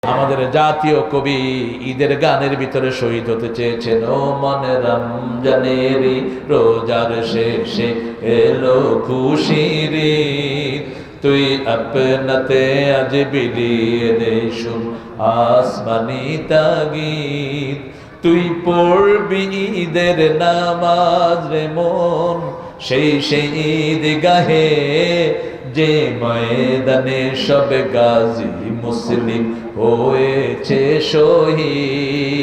আমাদের জাতীয় কবি ঈদের গানের ভিতরে শহীদ হতে চেয়েছেন। ও মনে রমজানের রোজার শেষে এলো খুশির ঈদ, তুই আপনাতে আজ বিলিয়ে দে শুন আসমানি তাগীদ। তুই পড়বি ঈদের নামাজ রে মন সেই ঈদ গাহে, যে ময়দানে সব গাজী মুসলিম হয়েছে শহীদ।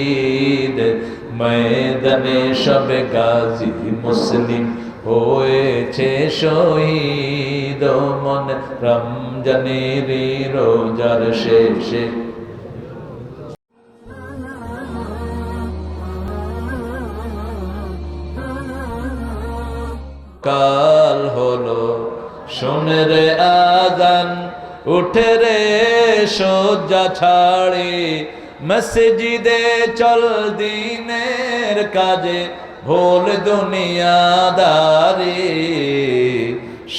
ময়দানে সব গাজী মুসলিম হয়েছে শহীদ। ও মন রমজানের রোজার শেষে কাল হলো শোনে রে আজান, উঠে রে শয্যা ছাড়ি, মসজিদে চল দিনের কাজে ভুল দুনিয়াদারি।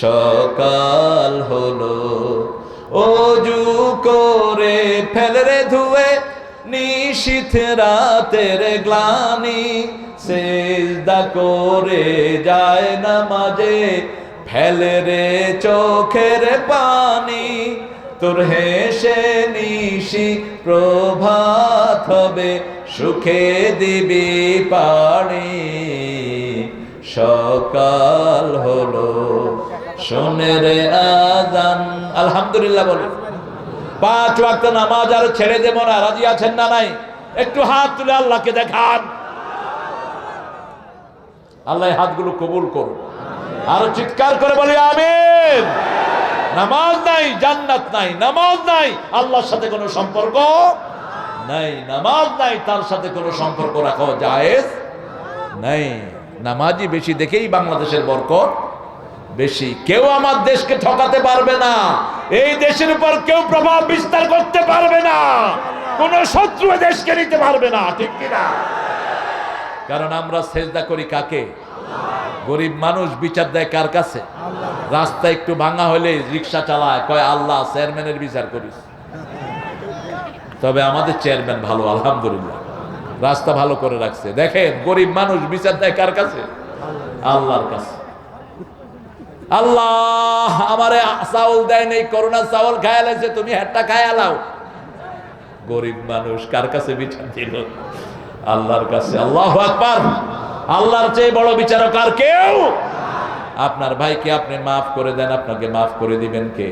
সকাল হলো ওযু করে ফেল রে ধুয়ে নিশীথ রাতের গ্লানি, সিজদা করে যায় নামাজে ফেলে রে চোখের পানি। তোর হেসে নিশি প্রভাত হবে, সুখে দিবি পানি। সকাল হলো শোনে রে আজান। আলহামদুলিল্লাহ বলো। 5 ওয়াক্ত নামাজ আর ছেড়ে দেব না, রাজি আছেন না নাই? একটু হাত তুলে আল্লাহকে দেখান। আল্লাহ হাতগুলো কবুল করুন। আরো চিৎকার করে বলি আমিন। নামাজ নাই জান্নাত নাই, নামাজ নাই আল্লাহর সাথে কোনো সম্পর্ক নাই, নামাজ নাই তার সাথে কোনো সম্পর্ক রাখা জায়েজ নাই। নামাজি বেশি দেখেই বাংলাদেশের বরকত বেশি। কেউ আমার দেশকে ঠকাতে পারবে না, এই দেশের উপর কেউ প্রভাব বিস্তার করতে পারবে না, কোন শত্রু দেশকে নিতে পারবে না, ঠিক কিনা? কারণ আমরা সেজদা করি কাকে? গরিব মানুষ বিচার দেয় কার কাছে? রাস্তা একটু ভাঙা হলে রিক্সা চালায়, কয় আল্লাহ চেয়ারম্যানের বিচার করিস। তবে আমাদের চেয়ারম্যান ভালো, আলহামদুলিল্লাহ, রাস্তা ভালো করে রাখছে। দেখেন গরিব মানুষ বিচার দেয় কার কাছে? আল্লাহর কাছে। আল্লাহ আমারে চাউল দেয় নেই, করোনা চাউল খায়া লাগছে, তুমি হেডটা খায়া লাও। গরিব মানুষ কার কাছে বিচার দিল? আল্লাহর কাছে। আল্লাহু আকবার। আল্লাহর চেয়ে বড় বিচারক আর কেউ? আপনার ভাইকে আপনি মাফ করে দেন, আপনাকে মাফ করে দিবেন কে?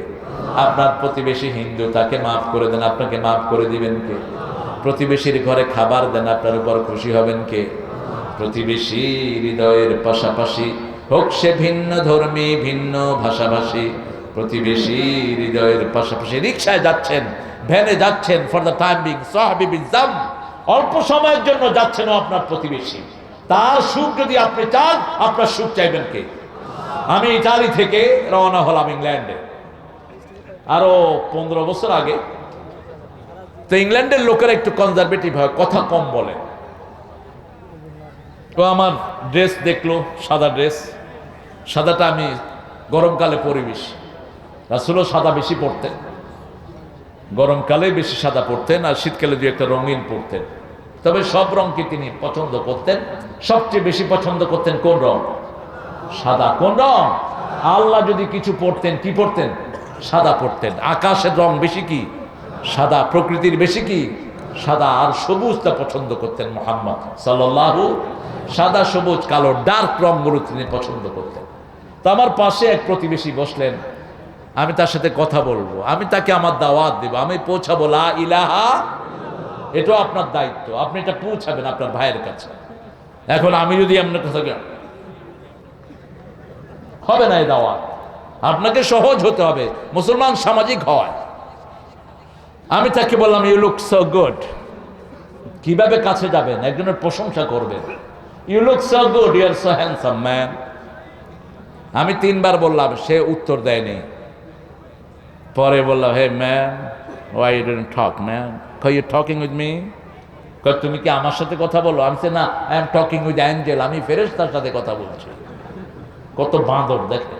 আপনার প্রতিবেশী হিন্দু, তাকে মাফ করে দেন, আপনাকে মাফ করে দিবেন কে? প্রতিবেশীর ঘরে খাবার দেন, আপনার উপর খুশি হবেন কে? প্রতিবেশী হৃদয়ের পাশাপাশি হোক সে ভিন্ন ধর্মী ভিন্ন ভাষাভাষী, প্রতিবেশী হৃদয়ের পাশাপাশি। রিকশায় যাচ্ছেন, ভ্যানে যাচ্ছেন, ফর দ্য টাইম বিং সাহাবী বিজাম, অল্প সময়ের জন্য যাচ্ছেন আপনার প্রতিবেশী, তার সুখ যদি আপনি চান, আপনার সুখ চাইবেন কে? আমি ইতালি থেকে রওনা হলাম ইংল্যান্ডে আরো 15 বছর আগে। তো ইংল্যান্ডের লোকেরা একটু কনজারভেটিভ হয়, কথা কম বলে। তো আমার ড্রেস দেখলো, সাদা ড্রেস। সাদাটা আমি গরমকালে পরি বেশি, রাসূলও সাদা বেশি পরতেন, গরমকালে বেশি সাদা পরতেন, আর শীতকালে দু একটা রঙিন পরতেন। তবে সব রঙকে তিনি পছন্দ করতেন। সবচেয়ে বেশি পছন্দ করতেন কোন রং? সাদা। কোন রং? আল্লাহ যদি কিছু পড়তেন, কি পড়তেন? সাদা পড়তেন। আকাশের রং বেশি কি? সাদা। প্রকৃতির বেশি কি? সাদা। আর সবুজটা পছন্দ করতেন মুহাম্মদ সাল্লাল্লাহু। সাদা, সবুজ, কালো, ডার্ক রংগুলো তিনি পছন্দ করতেন। তো আমার পাশে এক প্রতিবেশী বসলেন, আমি তার সাথে কথা বলবো, আমি তাকে আমার দাওয়াত দেব, আমি পৌঁছাবো লা ইলাহা। এটাও আপনার দায়িত্ব, আপনি এটা পৌঁছাবেন আপনার ভাইয়ের কাছে। এখন আমি যদি আপনার কথা হবে না, এই দাওয়াত আপনাকে সহজ হতে হবে, মুসলমান সামাজিক হয়। আমি তাকে বললাম, ইউ লুক সো গুড। কিভাবে কাছে যাবেন? একজনের প্রশংসা করবেন, you look so good, you are so handsome man. আমি 3 বার বললাম, সে উত্তর দেয়নি। পরে বললাম, hey man, why you didn't talk man? Are you talking with me? তুমি কি আমার সাথে কথা বলো? আমি বলছি, না, I am talking with angel, আমি ফেরেশতার সাথে কথা বলছি। কত বাঁদর দেখে।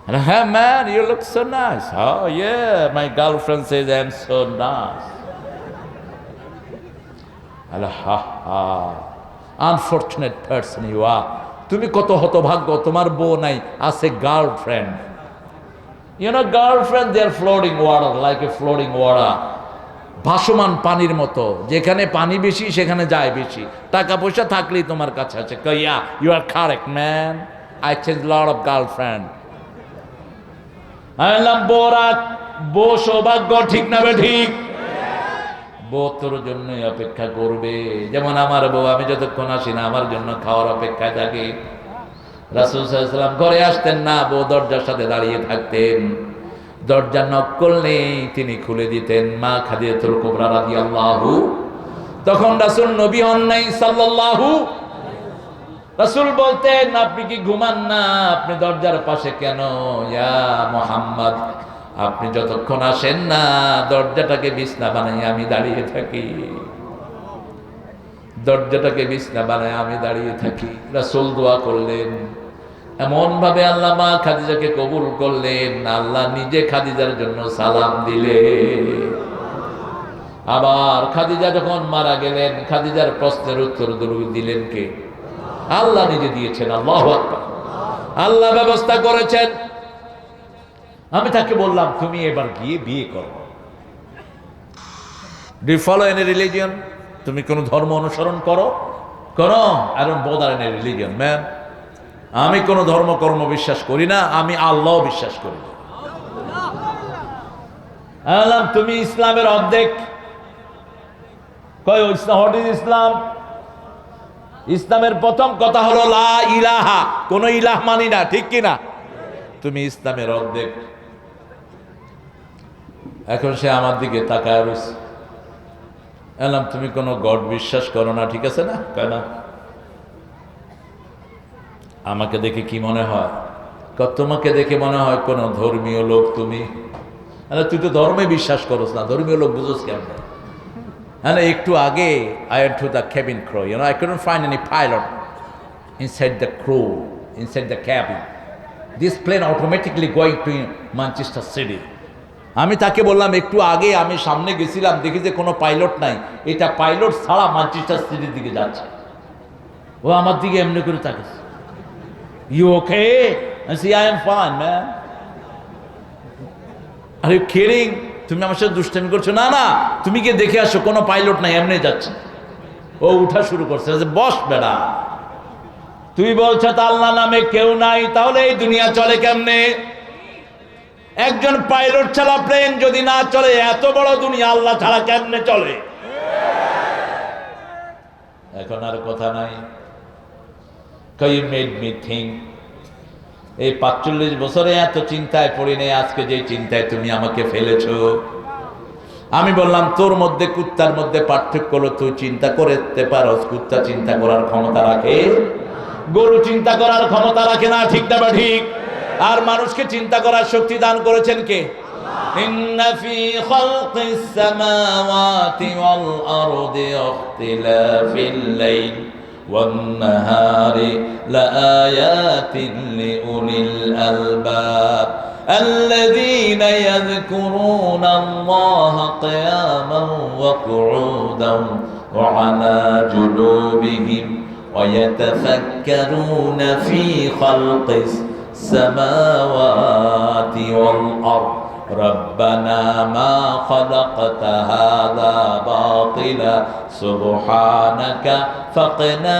And hey man, you look so nice. Oh yeah, my girlfriend says I'm so nice. Ha ha. Unfortunate person you are. তুমি কত হতভাগ্য, তোমার বউ নাই, আছে girlfriend. You know, girlfriend, they are floating water, like a floating water. ভাসমান পানির মতো, যেখানে পানি বেশি সেখানে যায় বেশি। টাকা পয়সা থাকলেই তোমার কাছে আছে। Yeah, you are correct man. I changed a lot of girlfriend. I love বোরাক, বউ সৌভাগ্য, ঠিক না বে ঠিক? বউ তোর জন্যই অপেক্ষা করবে, যেমন আমার বউ, আমি যতক্ষণ আসি না আমার জন্য খাওয়ার অপেক্ষায় থাকে। রাসূল সাল্লাল্লাহু আলাইহি ওয়াসাল্লাম ঘরে আসতেন না, বউ দরজার সাথে দাঁড়িয়ে থাকতেন। দরজা নক করলে তিনি খুলে দিতেন। মা খাদিজাতুল কুবরা রাদিয়াল্লাহু, তখন রাসূল নবী হন নাই সাল্লাল্লাহু। রাসূল বলতেন, আপনি কি ঘুমান না? আপনি দরজার পাশে কেন? ইয়া মুহাম্মদ, আপনি যতক্ষণ আসেন না দরজাটাকে বিছনা বানাই আমি দাঁড়িয়ে থাকি। দরজাটাকে বিছনা বানাই আমি দাঁড়িয়ে থাকি। রাসূল দোয়া করলেন, এমন ভাবে আল্লাহ মা খাদিজাকে কবুল করলেন, আল্লাহ নিজে খাদিজার জন্য সালাম দিলেন। আবার খাদিজা যখন মারা গেলেন, খাদিজার প্রশ্নের উত্তর দিলেন কে? আল্লাহ নিজে দিয়েছেন। আল্লাহু আকবার। আল্লাহ ব্যবস্থা করেছেন। আমি তাকে বললাম, তুমি এবার গিয়ে বিয়ে করো। Do you follow any religion? তুমি কোন ধর্ম অনুসরণ করো? করো। I don't bother any religion man. আমি কোন ধর্ম কর্ম বিশ্বাস করি না, আমি আল্লাহ বিশ্বাস করি। বললাম, তুমি ইসলামের অর্ধেক। কয় হোয়াট ইজ ইসলাম? ইসলামের প্রথম কথা হলো লা ইলাহা, কোন ইলাহ মানি না, ঠিক কি না? তুমি ইসলামের অর্ধেক। এখন সে আমার দিকে তাকায় রয়েছে। বললাম, তুমি কোন গড বিশ্বাস করো না, ঠিক আছে না? কয় না। আমাকে দেখে কি মনে হয়? তোমাকে দেখে মনে হয় কোন ধর্মীয় লোক তুমি। তুই তো ধর্মে বিশ্বাস করস না, ধর্মীয় লোক বুঝোস কেমন? হ্যাঁ, একটু আগে I went to the cabin crew. You know, I couldn't find any pilot inside the crew, inside the cabin. This plane automatically going to Manchester City. আমি তাকে বললাম, একটু আগে আমি সামনে গেছিলাম, দেখি যে কোনো পাইলট নাই, এটা পাইলট ছাড়া ম্যানচেস্টার সিটির দিকে যাচ্ছে। ও আমার দিকে এমনি করে তাকাচ্ছে। You okay? I say, I am fine, man. Are you kidding? তুমি আমার সাথে দুষ্টামি করছো? না না, তুমি গিয়ে দেখে আসো, কোনো পাইলট নাই, এমনি যাচ্ছে। ও উঠা শুরু করছে, বস বেড়া, তুই বলছ তা আল্লাহ নামে কেউ নাই, তাহলে এই দুনিয়া চলে কেমনে? একজন পাইলট ছাড়া প্লেন যদি না চলে, এত বড় দুনিয়া আল্লাহ ছাড়া কেমনে চলে? এখন আর কথা নাই। You made me think. এই 45 বছরে এত চিন্তায় পড়ি নাই, আজকে যে চিন্তায় তুমি আমাকে ফেলেছো। আমি বললাম, তোর মধ্যে কুত্তার মধ্যে পার্থক্য হলো, তুই চিন্তা করতে পারো, কুত্তা চিন্তা করার ক্ষমতা রাখে, গরু চিন্তা করার ক্ষমতা রাখে না, ঠিক না বা ঠিক? আর মানুষকে চিন্তা করার শক্তি দান করেছেন কে? ইন্না ফি খালকিস সামাওয়াতি ওয়াল আরদি ইখতিলাফিল লাইল والنهار لآيات لأولي الألباب الذين يذكرون الله قياما وقعودا وعلى جنوبهم ويتفكرون في خلق السماوات والأرض ربنا ما خلقت هذا باطلا سبحانك فقنا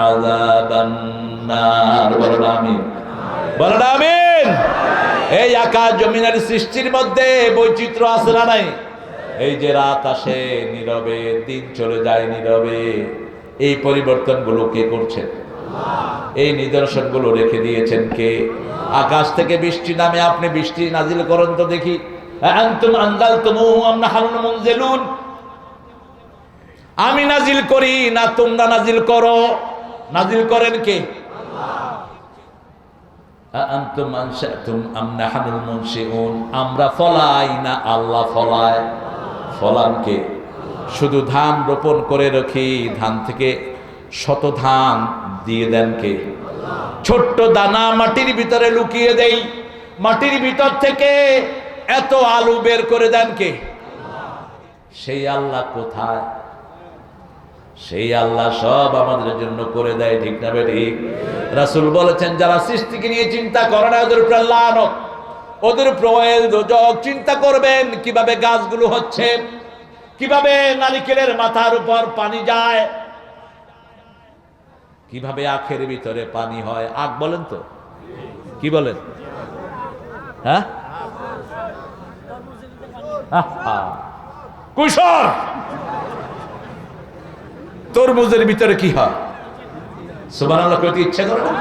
عذاب النار বলেন আমিন, বলেন আমিন। এই আকাশ জমিনের সৃষ্টির মধ্যে বৈচিত্র্য আছে না নাই? এই যে রাত আসে নীরবে, দিন চলে যায় নীরবে, এই পরিবর্তনগুলো কে করছেন? এই নিদর্শনগুলো রেখে দিয়েছেন কে? আকাশ থেকে বৃষ্টি নামে, আপনি বৃষ্টি নাজিল করেন তো দেখি। আনতুম আনজালতুমুহু আম নাহনুল মুনজিলুন? আমি নাজিল করি না তোমরা নাজিল করো? নাজিল করেন কে? আল্লাহ। আনতুম আনশাতুম আম নাহনুল মুনশিউন? আমরা ফলাই না আল্লাহ ফলায়? ফলান কে? শুধু ধান রোপণ করে রাখি, ধান থেকে শত ধান দিয়ে দেন কে? ছোট্ট দানা মাটির ভিতরে লুকিয়ে দেই, মাটির ভিতর থেকে এত আলু বের করে দেন কে? সেই আল্লাহ কোথায়? সেই আল্লাহ সব আমাদের জন্য করে দেয়, ঠিক না ঠিক? রাসূল বলেছেন, যারা সৃষ্টিকে নিয়ে চিন্তা করে না ওদের উপর লানত, ওদের উপর দোজখ। চিন্তা করবেন কিভাবে গাছগুলো হচ্ছে, কিভাবে নারিকেলের মাথার উপর পানি যায়, কিভাবে আখের ভিতরে পানি হয়। আখ বলেন তো, কি বলেন? হ্যাঁ, কুশর। তরমুজের ভিতরে কি হয়? সুবহানাল্লাহ কইতে ইচ্ছা করে না?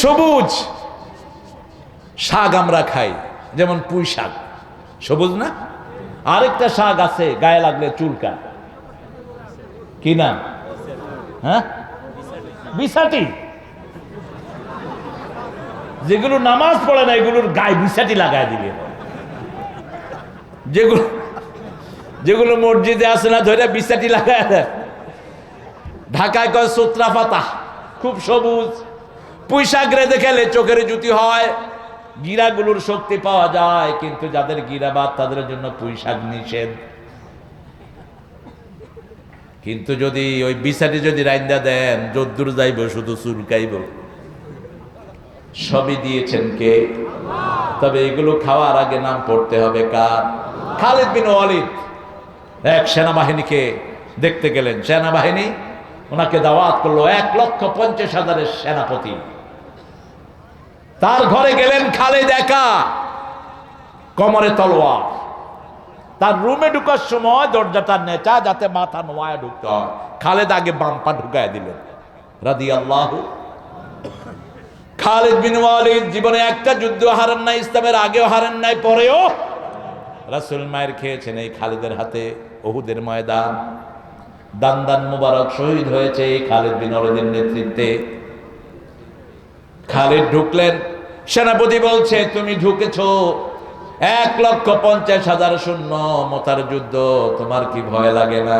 সবুজ শাক আমরা খাই, যেমন পুঁই শাক, সবুজ না? আরেকটা শাক আছে গায়ে লাগলে চুলকা, কি নাম? হ্যাঁ, বিছাটি। যেগুলো নামাজ পড়ে না এগুলোর গায়ে বিছাটি লাগায় দিলে, যেগুলো মসজিদে আসে না ধরে বিছাটি লাগায় দেয়। ঢাকায় কয় সুত্রা পাতা, খুব সবুজ। পুঁই শাক রেঁধে খেলে চোখের জ্যোতি হয়, গিরাগুলোর শক্তি পাওয়া যায়, কিন্তু যাদের গিরাবাদ তাদের জন্য পুঁই শাক নিষেধ। কিন্তু যদি ওই বিছাটি যদি রাইন্দা দেন, যদ্দুর যাইব শুধু চুলকাইব। সবই দিয়েছেন কে? তবে এগুলো খাওয়ার আগে নাম পড়তে হবে কার? খালিদ বিন ওয়ালিদ এক সেনাবাহিনীকে দেখতে গেলেন। সেনাবাহিনী ওনাকে দাওয়াত করলো, 1,50,000 সেনাপতি। তার ঘরে গেলেন খালিদ একা, কোমরে তলোয়ার। তার রুমে ঢুকার সময় দরজাটা নেচা, যাতে মাথা নোয়ায় ঢুকতে হয়। খালিদ আগে বাম পা ঢুকায় দিলেন, রাদিয়াল্লাহু। খালিদ বিন ওয়ালিদ জীবনে একটা যুদ্ধ হারেন নাই, ইসলামের আগেও হারেন নাই, পরেও। রাসূল মায়ের খেয়েছেন এই খালিদের হাতে। উহুদের ময়দান, দান্দান মুবারক শহীদ হয়েছে এই খালিদ বিন ওয়ালিদের নেতৃত্বে। খালিদ ঢুকলেন, সেনাপতি বলছে, তুমি ঢুকেছো 1,50,000 সৈন্য, মতার যুদ্ধ, তোমার কি ভয় লাগে না?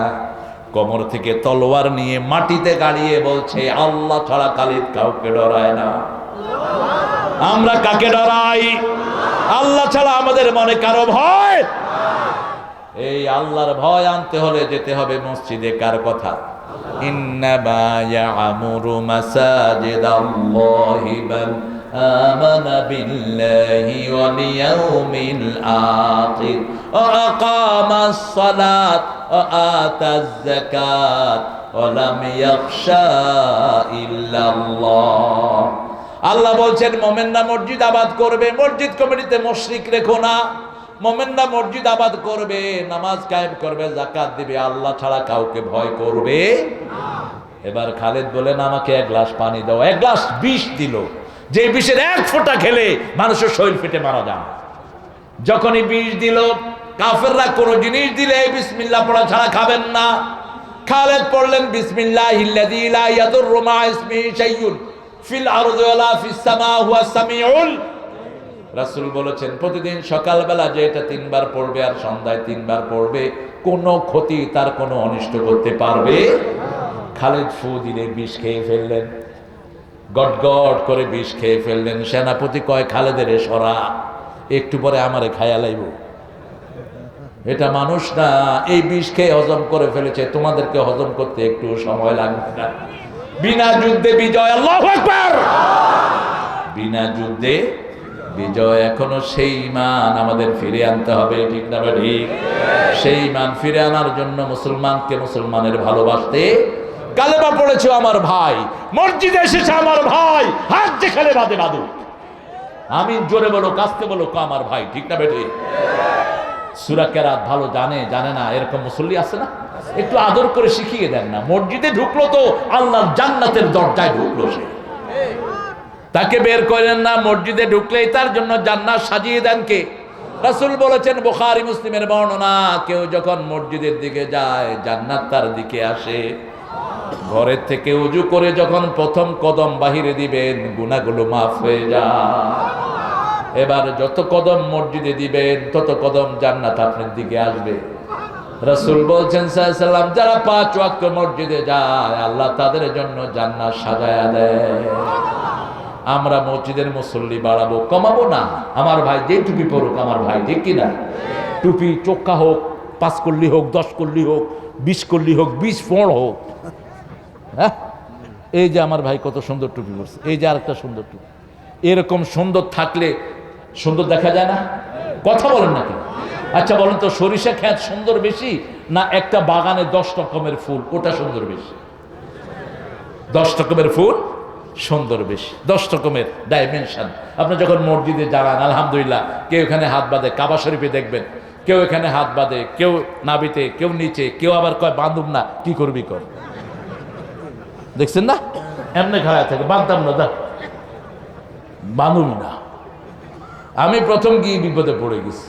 কোমর থেকে তলোয়ার নিয়ে মাটিতে গাড়িয়ে বলছে, আল্লাহ ছাড়া খালিদ কাউকে ডরায় না। আমরা কাকে ডরাই? আল্লাহ ছাড়া আমাদের মনে কারো ভয়? এই আল্লাহর ভয় আনতে হলে যেতে হবে মসজিদে। কার কথা? ইন্নামা ইয়া'মুরু মাসাজিদাল্লাহি মান আমানা বিল্লাহি ওয়াল ইয়াউমিল আখির ওয়া আকামাস সালাত ওয়া আতাজ যাকাত ওয়া লাম ইয়াখশা ইল্লাল্লাহ। আল্লাহ বলছেন, মোমেনরা মসজিদ আবাদ করবে। মসজিদ কমিটিতে মুশরিক রেখো না। মোমেনরা মসজিদ আবাদ করবে, নামাজ কায়েম করবে, যাকাত দিবে, আল্লাহ ছাড়া কাউকে ভয় করবে না। এবার খালিদ বলেন, আমাকে 1 গ্লাস পানি দাও। 1 গ্লাস বিষ দিল, যে বিষের 1 ফোঁটা খেলে মানুষের শরীর ফেটে মারা যায়। যখনই বিষ দিল, কাফেররা কোনো জিনিস দিলে বিসমিল্লাহ পড়া ছাড়া খাবেন না। খালিদ পড়লেন, বিসমিল্লাহিল্লাযী লা ইয়াদুররু মা ইসমিহি শাইউন ফিল আরদি ওয়ালা ফিস সামা হুয়াস সামিউল। রাসূল বলেছেন, প্রতিদিন সকালবেলা যে এটা 3 বার পড়বে আর সন্ধ্যায় 3 বার পড়বে, কোনো ক্ষতি তার কোনো অনিষ্ট করতে পারবে। খালিদ ফু দিলে বিষ খেয়ে ফেললেন, গট গট করে বিষ খেয়ে ফেললেন। সেনাপতি কয়, খালেদের সরা, একটু পরে আমারে খায়া লাইব। এটা মানুষ না, এই বিষ খেয়ে হজম করে ফেলেছে, তোমাদেরকে হজম করতে একটু সময় লাগবে না। বিনা যুদ্ধে বিজয়, আল্লাহু আকবার। বিনা যুদ্ধে বিজয়। এখনো সেই ঈমান আমাদের ফিরে আনতে হবে, ঠিক না ঠিক? সেই ঈমান ফিরে আনার জন্য মুসলমানকে মুসলমানের ভালোবাসতে। কালেমা পড়েছে আমার ভাই, মসজিদে এসেছে আমার ভাই, হাত যেখানে বাঁধে বাঁধুক। আমিন জোরে বলো, কাস্তে বলো, আমার ভাই, ঠিক না বেঠি? সূরা কেরাত ভালো জানে না এরকম মুসল্লি আছে না? একটু আদর করে শিখিয়ে দেন না। মসজিদে ঢুকলো তো আল্লাহর জান্নাতের দরজায় ঢুকলো, সে তাকে বের করেন না। মসজিদে ঢুকলেই তার জন্য জান্নাত সাজিয়ে দেন কে? রাসূল বলেছেন, বুখারী মুসলিমের বর্ণনা, কেউ যখন মসজিদের দিকে যায় জান্নাত তার দিকে আসে। ঘরের থেকে উজু করে যখন প্রথম কদম বাহিরে দিবেন, গুনাহগুলো মাফ হয়ে যায়। এবার যত কদম মসজিদে দিবেন তত কদম জান্নাত আপনার দিকে আসবে। রাসূল বলছেন সাল্লাল্লাহু আলাইহি ওয়াসাল্লাম, যারা 5 ওয়াক্ত মসজিদে যায় আল্লাহ তাদের জন্য জান্নাত সাজায়া দেয়। আমরা মসজিদের মুসল্লি বাড়াবো, কমাবো না। আমার ভাই যে টুপি পরুক আমার ভাই, ঠিক কিনা? টুপি চোখা হোক, 5 কল্লি হোক, 10 কল্লি হোক, 20 কল্লি হোক, 20 ফোঁড় হোক। হ্যাঁ, এই যে আমার ভাই কত সুন্দর টুপি পরছে, এই যে আরেকটা সুন্দর টুপি। এরকম সুন্দর থাকলে সুন্দর দেখা যায় না? কথা বলেন নাকি? আচ্ছা বলেন তো, সরিষা ক্ষেত সুন্দর বেশি না একটা বাগানে 10 রকমের ফুল ওটা সুন্দর বেশি? 10 রকমের ফুল সুন্দর বেশি, 10 রকমের ডাইমেনশন। আপনি যখন মসজিদে দাঁড়ান, আলহামদুলিল্লাহ, কেউ এখানে হাত বাঁধে, কাবা শরীফে দেখবেন কেউ এখানে হাত বাঁধে, কেউ নাবিতে, কেউ নিচে, কেউ আবার কয় বাঁধুম না, কি করবি কর। দেখছেন না? এমনি খাড়া থাকে, বাঁধতাম না, দা বাঁধুম না। আমি প্রথম গিয়ে বিপদে পড়ে গেছি।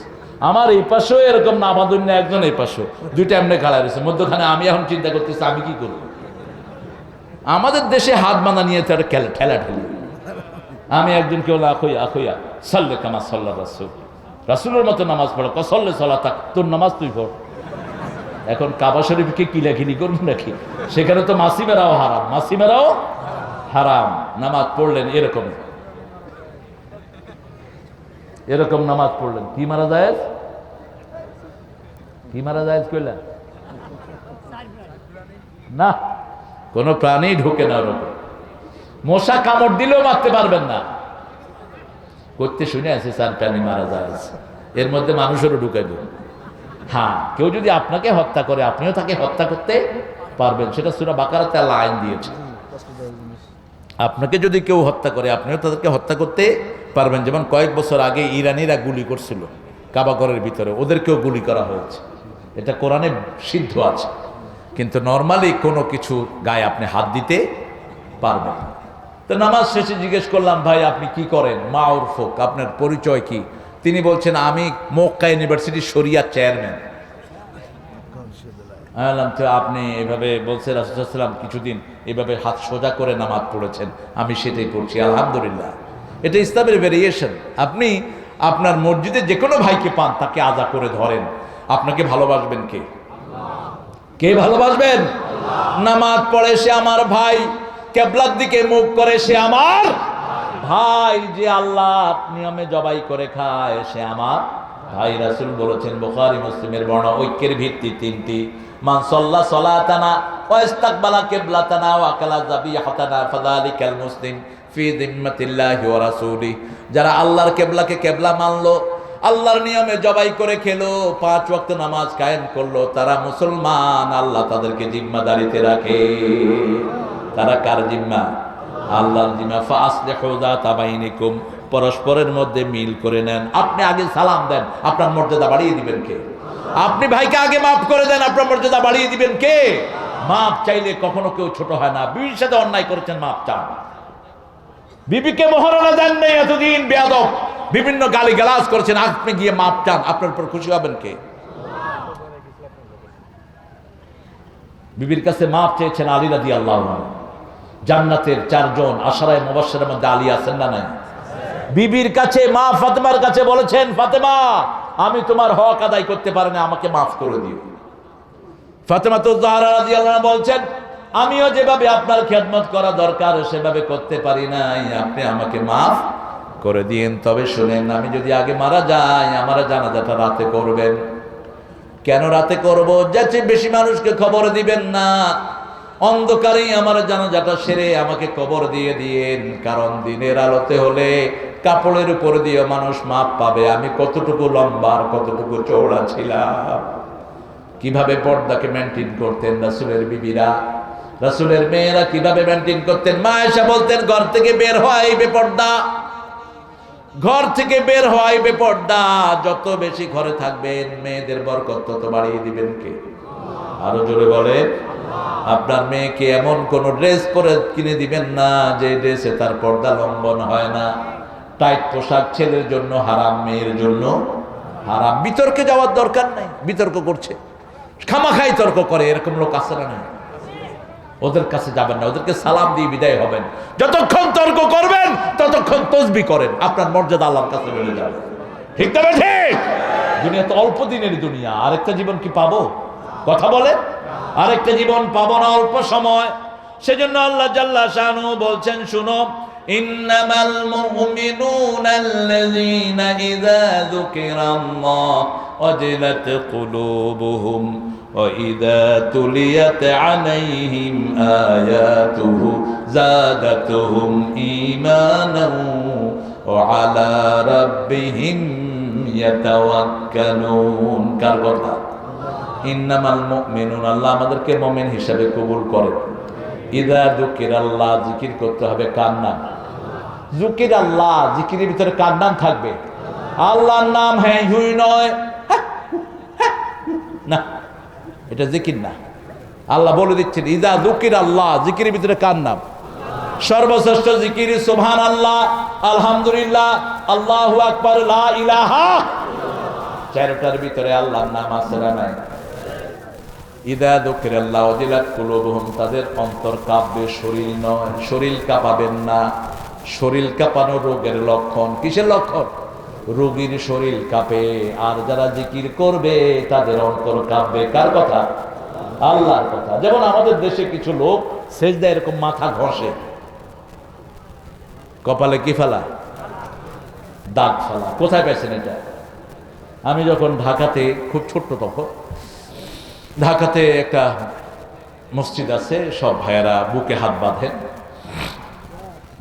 আমার এই পাশেও এরকম না বাঁধুন না, একজন এই পাশেও, দুইটা এমনি খাড়া রয়েছে মধ্যখানে। আমি এখন চিন্তা করতেছি আমি কি করবো। আমাদের দেশে হাত বাঁধা নিয়ে তো ঠেলা ঠেলি। আমি একদিন কেউ আখইয়া সাল্লে কামা সাল্লা রাসূল, রাসূলের মতো নামাজ পড়ো, কসল্লে সলাতা, তোর নামাজ তুই পড়। এখন কাবা শরীফকে কিলাকিলি করবো নাকি? সেখানে তো মাসিমেরাও হারাম, মাসিমেরাও হারাম। নামাজ পড়লেন এরকম, এরকম নামাজ পড়লেন, কি মারা যায়, কি মারা যায় কইলেন না, কোন প্রাণী ঢুকে না ওরকম। মশা কামড় দিলেও মারতে পারবেন না। করতে শুনে আছে 4 প্রাণী মারা যায়, এর মধ্যে মানুষেরও ঢুকাইবে। হ্যাঁ, কেউ যদি আপনাকে হত্যা করে আপনিও তাকে হত্যা করতে পারবেন, সেটা সূরা বাকারাতে আল্লাহ আইন দিয়েছে। আপনাকে যদি কেউ হত্যা করে আপনিও তাদেরকে হত্যা করতে পারবেন। যেমন কয়েক বছর আগে ইরানিরা গুলি করছিল কাবাঘরের ভিতরে, ওদেরকেও গুলি করা হয়েছে, এটা কোরআনে সিদ্ধ আছে। কিন্তু নর্মালি কোনো কিছু গায়ে আপনি হাত দিতে পারবেন না। তো নামাজ শেষে জিজ্ঞেস করলাম, ভাই আপনি কি করেন, মা উরফুক, আপনার পরিচয় কি? তিনি বলছেন, আমি মক্কা ইউনিভার্সিটির শরিয়াত চেয়ারম্যান। আমি বললাম, তো আপনি এভাবে বলছেন, রাসূল সাল্লাল্লাহু আলাইহি ওয়াসাল্লাম কিছুদিন এভাবে হাত সোজা করে নামাজ পড়েছেন, আমি সেটাই পড়ছি, আলহামদুলিল্লাহ। এটা ইসলামের ভেরিয়েশন। আপনি আপনার মসজিদে যে কোনো ভাইকে পান তাকে আজা করে ধরেন, আপনাকে ভালোবাসবেন কে? কে ভালোবাসবেন? নামাজ পড়ে সে আমার ভাই, কিবলার দিকে মুখ করে সে আমার ভাই, যে আল্লাহ নিয়মে জবাই করে খায় সে আমার ভাই। রাসূল বলেছেন, বুখারী মুসলিমের বর্ণনা, ঐক্যের ভিত্তি 3টি। মান সাল্লা সালাতানা ওয়া ইস্তাকবালা কিবলাতানা ওয়া আকালা যাবিহাতানা ফাযালিকাল মুসলিম ফি যিম্মাতিল্লাহি ওয়া রাসূলি। যারা আল্লাহর কিবলাকে কিবলা মানলো, আল্লাহর নিয়মে জবাই করে খেলো, 5 ওয়াক্ত নামাজ কায়েম করলো, তারা মুসলমান। আল্লাহ তাদেরকে জিম্মাদারিতে রাখে। তারা কার জিম্মা? আল্লাহর জিম্মা। ফাসলিহু যাতা বাইনিকুম, পরস্পরের মধ্যে মিল করে নেন। আপনি আগে সালাম দেন, আপনার মর্যাদা বাড়িয়ে দিবেন কে? আপনি ভাইকে আগে মাফ করে দেন, আপনার মর্যাদা বাড়িয়ে দিবেন কে? মাফ চাইলে কখনো কেউ ছোট হয় না। বিবির সাথে অন্যায় করেছেন, মাফ চান। বিবিকে মহারণা দেন নাই এতদিন, বেয়াদব, বিভিন্ন গালি গালাজ করেছেন, আপনি গিয়ে মাপ চান, আপনার উপর খুশি হবেন কে? বিবির কাছে মাপ চেয়েছেন আলী রাদিয়াল্লাহু আনহু। জান্নাতের 4 জন আশারায়ে মুবাশশিরার মধ্যে আলী আছেন না নাই? বিবির কাছে, মা ফাতেমার কাছে বলেছেন, ফাতেমা আমি তোমার হক আদায় করতে পারি না, আমাকে মাফ করে দিও। ফাতেমা তো জাহরা রাদিয়াল্লাহু আনহা বলছেন, আমিও যেভাবে আপনার খেদমত করা দরকার সেভাবে করতে পারি নাই, আপনি আমাকে মাফ করে দিন। তবে শুনেন, আমি যদি আগে মারা যাই আমার জানাজাটা রাতে করবেন। কেন রাতে করব? যাতে বেশি মানুষকে খবর দিবেন না, অন্ধকারেই আমার জানাজাটা সেরে আমাকে কবর দিয়ে দিয়েন। কারণ দিনের আলোতে হলে কাপড়ের উপর দিয়ে মানুষ মাপ পাবে আমি কতটুকু লম্বা আর কতটুকু চওড়া ছিলাম। কিভাবে পর্দাকে মেনটেন করতেন রাসূলের বিবিরা, রাসূলের মেয়েরা কিভাবে মেনটেন করতেন? মা আয়েশা বলতেন, ঘর থেকে বের হয় বেপর্দা, ঘর থেকে বের হয় বেপর্দা। যত বেশি ঘরে থাকবেন মেয়েদের বরকত তত বাড়িয়ে দিবেন কে? আরো জোরে বলেন। আপনার মেয়েকে এমন কোন ড্রেস পরে কিনে দিবেন না যে ড্রেসে তার পর্দা লঙ্ঘন হয় না। টাইট পোশাক ছেলের জন্য হারাম, মেয়ের জন্য হারাম। বিতর্কে যাওয়ার দরকার নাই, বিতর্ক করছে, খামাখাই তর্ক করে, এরকম লোক আছে না? ওদের কাছে যাবেন না, ওদেরকে সালাম দিয়ে বিদায় হবেন। যতক্ষণ তর্ক করবেন ততক্ষণ তসবিহ করেন, আপনার মর্যাদা আল্লাহর কাছে বেড়ে যাবে। ঠিক তবে ঠিক? দুনিয়া তো অল্প দিনের দুনিয়া, আরেকটা জীবন কি পাবো? কথা বলে, আরেকটা জীবন পাবো না, অল্প সময়। সেজন্য আল্লাহ জাল্লা শানু বলছেন, শুনো, ইন্নামাল মুমিনুনা আল্লাযীনা ইযা যুকিরাল্লাহ ওয়াজিলাত কুলুবুহুম ওয়া ইযা তুলিয়াত আলাইহিম আয়াতুহু যাদাতুহুম ঈমানান ওয়া আলা রাব্বিহিম ইয়াতাওয়াক্কালুন। কার কথা? ইন্নামাল মুমিনুন, আল্লাহ আমাদেরকে মুমিন হিসেবে কবুল করেন। ইযা যুকিরাল্লাহ, জিকির করতে হবে কার নাম? যুকিরাল্লাহ, জিকিরের ভিতরে কার নাম থাকবে? আল্লাহর নাম। হ্যাঁ হুই নয়, না, এটা জিকির না। আল্লাহ বলে দিচ্ছেন ইযা যুকিরাল্লাহ, জিকিরের ভিতরে কার নাম? সর্বশ্রেষ্ঠ জিকির সুবহানাল্লাহ, আলহামদুলিল্লাহ, আল্লাহু আকবার, লা ইলাহা। চারটার ভিতরে আল্লাহর নাম আছে না নাই? ইযা যুকিরাল্লাহ ওয়াজিলাত কুলুবুহুম, তাদের অন্তর কাঁপবে, শরীর নয়। শরীর কাঁপাবেন না। শরীর কাঁপানো রোগের লক্ষণ। কিসের লক্ষণ? রোগীর শরীর কাঁপে। আর যারা জিকির করবে তাদের অন্তর কাঁপবে। কার কথা? আল্লাহর কথা। যেমন আমাদের দেশে কিছু লোক সেজদায় এরকম মাথা ঘষে, কপালে কি ফেলা? দাগ ফেলা। কোথায় পেয়েছেন এটা? আমি যখন ঢাকাতে, খুব ছোট্ট তখন, ঢাকাতে একটা মসজিদ আছে, সব ভাইয়েরা বুকে হাত বাঁধেন।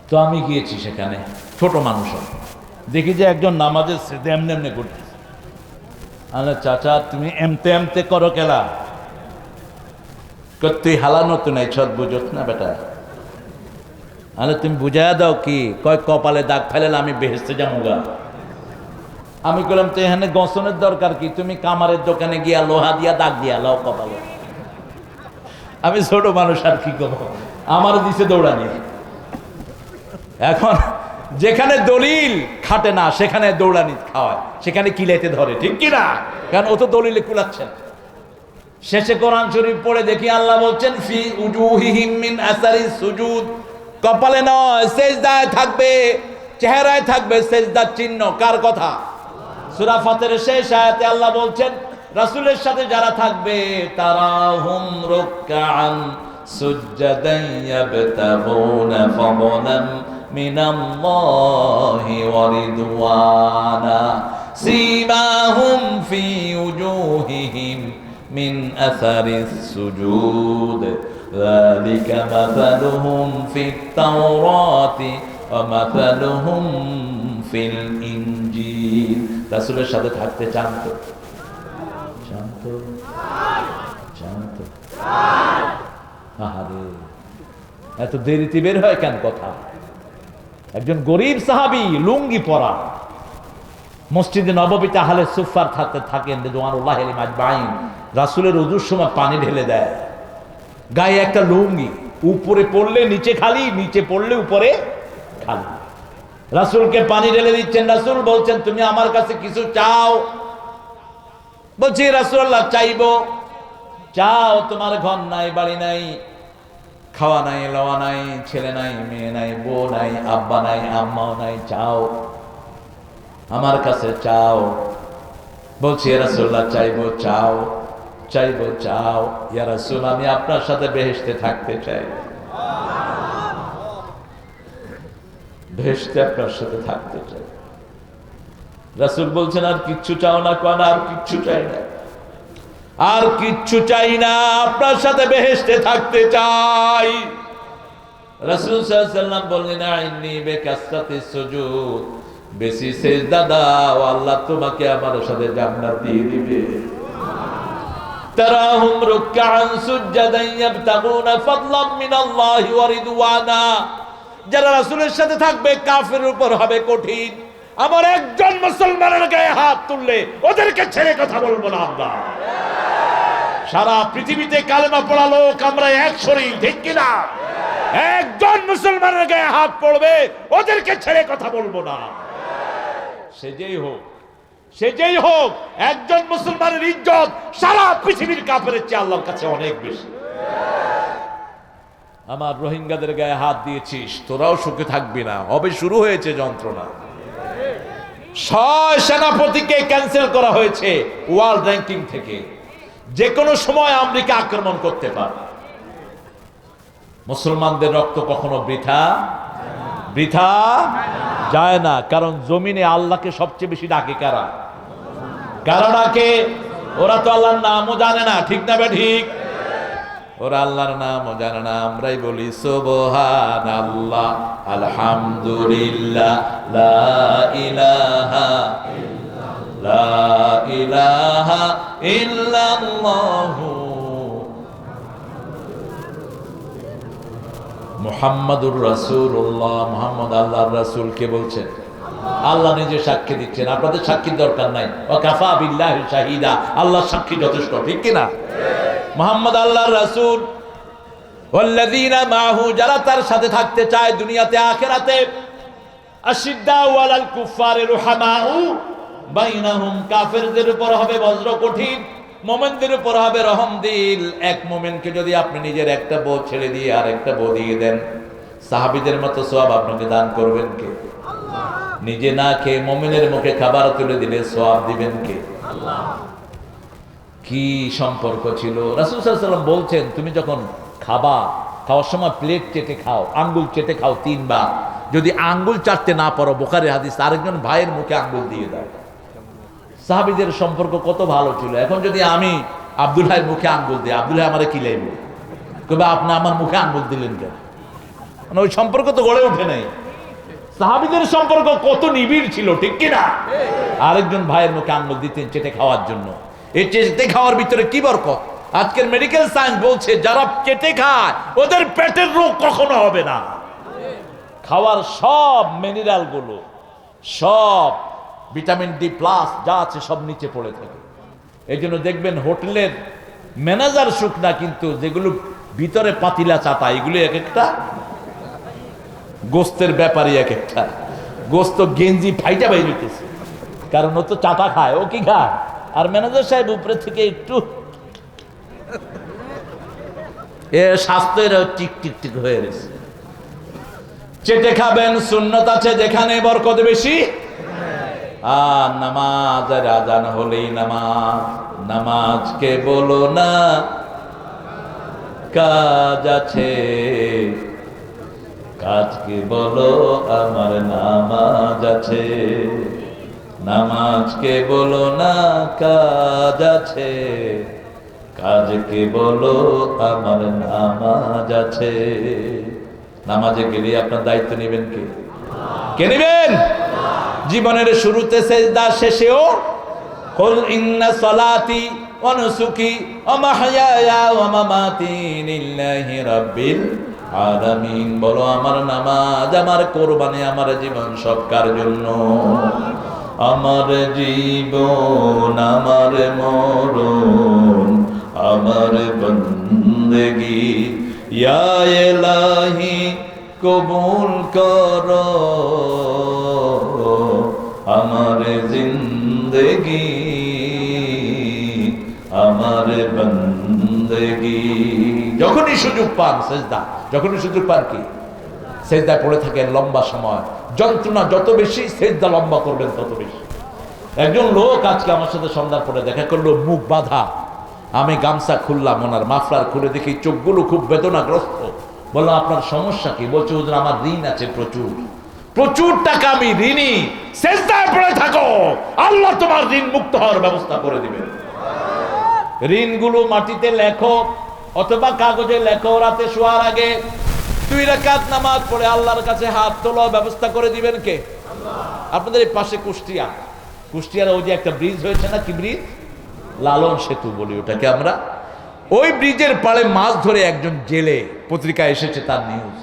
তো আমি গিয়েছি সেখানে, ছোট মানুষ, দেখি যে একজন নামাজের স্মৃতি এমনি এমনি করছে। আরে চাচা, তুমি এমতে এমতে করো কেলা? তুই হালানো তো নাই, ছদ বুঝত না বেটা। আরে তুমি বুঝাইয়া দাও কি? কয় কপালে দাগ ফেলে আমি বেহেশতে যাবো গা। আমি বললাম তো এখানে গসনের দরকার কি? তুমি কামারের দোকানে গিয়া লোহা দিয়া দাগ দিয়া লাও কপালে। আমি ছোট মানুষ, আর কি করবো? আমার দিছে দৌড়ানি। এখন যেখানে দলিল খাটে না সেখানে দৌড়ানি খাওয়ায়, সেখানে কিলাইতে ধরে, ঠিক কিনা? কারণ ও তো দলিলে কুলাচ্ছেন। শেষে কোরআন শরীফ পড়ে দেখি আল্লাহ বলছেন ফি উজুহিহিম মিন আসারিস সুজুদ, কপালে নয় সেজদায় থাকবে, চেহারায় থাকবে সেজদার চিহ্ন। কার কথা? সূরা ফাতিরের শেষ আয়াতে আল্লাহ বলছেন রাসূলের সাথে যারা থাকবে তারা হুম রুকআন সুজদান ইয়াবতাগুনা ফাদলান মিনাল্লাহি ওয়া রিদওয়ানা সীমাহুম ফি উজুহিহিম মিন আসারিস সুজুদ যালিকা মাসালুহুম ফিত তাওরাতি ওয়া মাসালুহুম ফিল ইনজিল। রাসূলের সাথে থাকতে চান তো? চান তো? চান তো? আহারে, এত দেরিতে বের হয় কেন কথা? একজন গরিব সাহাবী, লুঙ্গি পরা, মসজিদে নববীতে আহলে সুফফার থাকেন রিদওয়ানুল্লাহি আলাইহিম আজমাইন। রাসূলের ওযুর সময় পানি ঢেলে দেয়, গায়ে একটা লুঙ্গি, উপরে পড়লে নিচে খালি, নিচে পড়লে উপরে খালি। রাসূলকে পানি ঢেলে দিচ্ছেন। রাসূল বলছেন তুমি আমার কাছে কিছু চাও? বলছি রাসূলুল্লাহ চাইবো। চাও, তোমার ঘর নাই, বাড়ি নাই, খাওয়া নাই, লওয়া নাই, ছেলে নাই, মেয়ে নাই, বউ নাই, আব্বা নাই, আম্মাও নাই, চাও, আমার কাছে চাও। বলছি ইয়া রাসূলুল্লাহ চাইবো। চাও, চাইবো, চাও। ইয়া রাসূল, আমি আপনার সাথে বেহেশতে থাকতে চাই, বেহেশতে আপনার সাথে থাকতে চাই। রাসূল বলছেন আর কিচ্ছু চাও না? কোন আর কিচ্ছু চাই না, আর কিচ্ছু চাই না, আপনার সাথে বেহেশতে থাকতে চাই। রাসূল সাল্লাল্লাহু আলাইহি ওয়াসাল্লাম বললেন আইন্নী বিকাসরাতিস সুজুদ, বেশি সিজদা দাও, আল্লাহ তোমাকে আমার সাথে জান্নাত দিয়ে দিবে। তারাহুম রুকআন সুজদান ইয়াবতাগুনা ফাদলাম মিনাল্লাহি ওয়া রিদওয়ানা। যারা রাসূলের সাথে থাকবে কাফেরের উপর হবে কঠিন। আমার একজন মুসলমানের গায়ে হাত তুললে ওদেরকে ছেড়ে কথা বলবো না আমরা। সারা পৃথিবীতে কালেমা পড়া লোক আমরা এক শরীর, ঠিক কিনা? একজন মুসলমানের গায়ে হাত পড়বে ওদেরকে ছেড়ে কথা বলবো না। সে যেই হোক, সে যেই হোক, একজন মুসলমানের ইজ্জত সারা পৃথিবীর কাফেরের চেয়ে আল্লাহর কাছে অনেক বেশি। আমার রোহিঙ্গাদের গায়ে হাত দিয়েছিস, তোরাও সুখে থাকবি না, হবে শুরু হয়েছে যন্ত্রণা। 6 সেনাপতিকে ক্যান্সেল করা হয়েছে ওয়ার্ল্ড র্যাঙ্কিং থেকে। যে কোনো সময় আমেরিকা আক্রমণ করতে পারে। মুসলমানদের রক্ত কখনো বৃথা বৃথা যায় না। কারণ জমিনে আল্লাহকে সবচেয়ে বেশি ডাকে কারা? কারা ডাকে? ওরা তো আল্লাহর নামও জানে না, ঠিক না বে ঠিক? ওরা আল্লাহর নামও জানে না। আমরাই বলি সুবহানাল্লাহ, আলহামদুলিল্লাহ, লা ইলাহা ইল্লাল্লাহু মুহাম্মাদুর রাসূলুল্লাহ। মুহাম্মদ আল্লাহর রাসূল। কে বলছেন? আল্লাহ নিজে সাক্ষী দিচ্ছেন। আপনাদের সাক্ষীর দরকার নাই। ওয়া কাফা বিল্লাহি শাহিদা, আল্লাহ সাক্ষী যথেষ্ট, ঠিক কি না? মুহাম্মদ আল্লাহর রাসূল। ওয়াল্লাযীনা মাহু, যারা তার সাথে থাকতে চায় দুনিয়াতে আখিরাতে, আশিদ্দাউ আলাল কুফারি রুহামাউ বাইনাহুম, কাফেরদের উপর হবে বজ্র কঠিন, মুমিনদের উপর হবে রহমদিল। এক মুমিনকে যদি আপনি নিজের একটা বউ ছেড়ে দিয়ে আর একটা বউ দিয়ে দেন, সাহাবীদের মতো সওয়াব আপনাকে দান করবেন কে? আল্লাহ। নিজে না খেয়ে মুমিনের মুখে খাবার তুলে দিলে সওয়াব দিবেন কে? আল্লাহ। কি সম্পর্ক ছিল! রাসূল সাল্লাল্লাহু আলাইহি ওয়াসাল্লাম বলছেন, তুমি যখন খাওয়ার সময় প্লেট চেটে খাও, আঙ্গুল চেটে খাও 3 বার। যদি আঙ্গুল চাটতে না পারো, বুখারীর হাদিস, আরেকজন ভাইয়ের মুখে আঙ্গুল দিয়ে দাও। সাহাবীদের সম্পর্ক কত ভালো ছিল। এখন যদি আমি আব্দুল্লাহর মুখে আঙ্গুল দিই, আব্দুল্লাহ আমারে কি লাইবে? কবে আপনি আমার মুখে আঙ্গুল দিলেন কেন? মানে ওই সম্পর্ক তো গড়ে ওঠে নাই। সাহাবীদের সম্পর্ক কত নিবিড় ছিল, ঠিক কিনা? আরেকজন ভাইয়ের মুখে আঙ্গুল দিতেন চেটে খাওয়ার জন্য। এই চেটে খাওয়ার ভিতরে কি বরকত! আজকের মেডিকেল সায়েন্স বলছে, যারা চেটে খায় ওদের পেটের রোগ কখনো হবে না। খাওয়ার সব মিনারেল গুলো, সব ভিটামিন ডি প্লাস যা আছে সব নিচে পড়ে থাকে। এই জন্য দেখবেন হোটেলের ম্যানেজার সুখ না, কিন্তু যেগুলো ভিতরে পাতিলা চাটা, এগুলো এক একটা গোস্তের ব্যাপারই, এক একটা গোস্ত গেঞ্জি ফাইটা বাইরে হইতেছে। কারণ ও তো চাটা খায়, ও কি খায়? আর ম্যানেজার সাহেব উপরে থেকে একটু স্বাস্থ্যের টিক টিক টিক হয়ে গেছে। চেটে খাবেন, সুন্নত আছে যেখানে বরকত বেশি। আর নামাজের আজান হলেই নামাজকে বলো না কাজ আছে, কাজকে বলো আমার নামাজ আছে। নামাজকে বলো না কাজ আছে, কাজকে বলো আমার নামাজ আছে। নামাজে গেলে আপনার দায়িত্ব নেবেন কে? কে নেবেন? জীবনের শুরুতে সেজদা, শেষেও কুল ইন্না সলাতি ওয়া নুসুকি ওয়া মাহইয়ায়া ওয়া মামাতি লিল্লাহি রাব্বিল আলামিন। বলো আমার নামাজ, আমার কোরবানি, আমার জীবন সব কার জন্য? আমার জীবন, আমার মরণ, আমার বন্দেগী ইয়া ইলাহি কবুল করো আমার জিন্দেগি, আমার বন্দেগী। যখনই সুযোগ পান সেজদা, যখনই সুযোগ পান কি সেজদায় পড়ে থাকেন লম্বা সময়। যন্ত্রণা যত বেশি, সেজদা লম্বা করবেন তত বেশি। একজন লোক আজকে আমার সাথে সন্ধ্যার পরে দেখা করলো, মুখ বাঁধা। আমি গামছা খুললাম, ওনার মাফলার খুলে দেখি চোখগুলো খুব বেদনাগ্রস্ত। বললাম আপনার সমস্যা কি? বলছে হুজুর আমার ঋণ আছে প্রচুর, প্রচুর টাকা আমি ঋণী। সেজদায় পড়ে থাকো, আল্লাহ তোমার ঋণ মুক্ত হওয়ার ব্যবস্থা করে দিবেন। ঋণগুলো মাটিতে লেখো অথবা কাগজে লেখো। রাতে শোয়ার আগে 2 রাকাত নামাজ পড়ে আল্লাহর কাছে হাত তোলো, ব্যবস্থা করে দিবেন কে? আপনাদের এই পাশে কুষ্টিয়ার ওই যে একটা ব্রিজ হয়েছে না, কি ব্রিজ? লালন সেতু বলি ওটাকে আমরা। ওই ব্রিজের পাড়ে মাছ ধরে একজন জেলে, পত্রিকায় এসেছে তার নিউজ,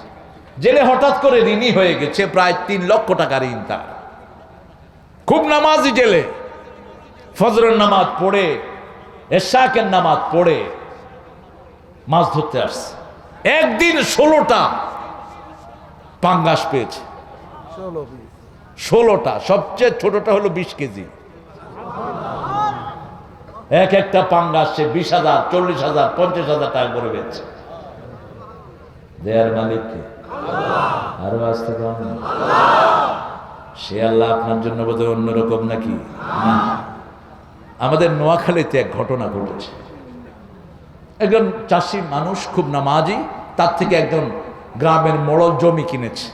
জেলে হঠাৎ করে ঋণী হয়ে গেছে, প্রায় 3 লক্ষ টাকা ঋণ তার। খুব নামাজি জেলে, ফজরের নামাজ পড়ে, এশাকের নামাজ পড়ে মাছ ধরতে আসছে। একদিন 16টা পাঙ্গাস পেয়েছে। 16টা, সবচেয়ে ছোটটা হলো 20 কেজি। এক একটা পাঙ্গাস সে 20,000, 40,000, 50,000 টাকা করে বেচছে। দেয়ার মালিককে আরো আসতে কম, সে আল্লাহ আপনার জন্য বোধহয় অন্যরকম নাকি? আমাদের নোয়াখালীতে এক ঘটনা ঘটেছে। একজন চাষি মানুষ, খুব নামাজি, তার থেকে একজন গ্রামের মোড়ল জমি কিনেছে।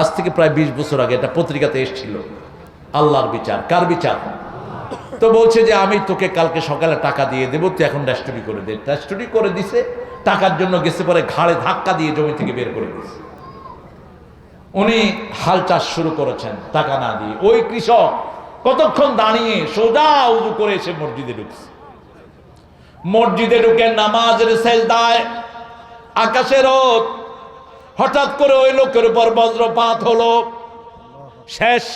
আজ থেকে প্রায় 20 বছর আগে এটা পত্রিকাতে এসেছিল। আল্লাহর বিচার, কার বিচার? তো বলছে যে আমি তোকে কালকে সকালে টাকা দিয়ে দেবো, তুই এখন রেস্টুরি করে দে। রেস্টুরি করে দিছে, টাকার জন্য গেছে, পরে ঘাড়ে ধাক্কা দিয়ে জমি থেকে বের করে দিয়েছে। উনি হাল চাষ শুরু করেছেন টাকা না দিয়ে। ওই কৃষক কতক্ষণ দাঁড়িয়ে সোজা উজু করে এসে মসজিদে ঢুকছে। মসজিদে ঢুকে নামাজের সেজদায় আকাশে রোদ, হঠাৎ করে ওই লোকের উপর বজ্রপাত হলো, শেষ।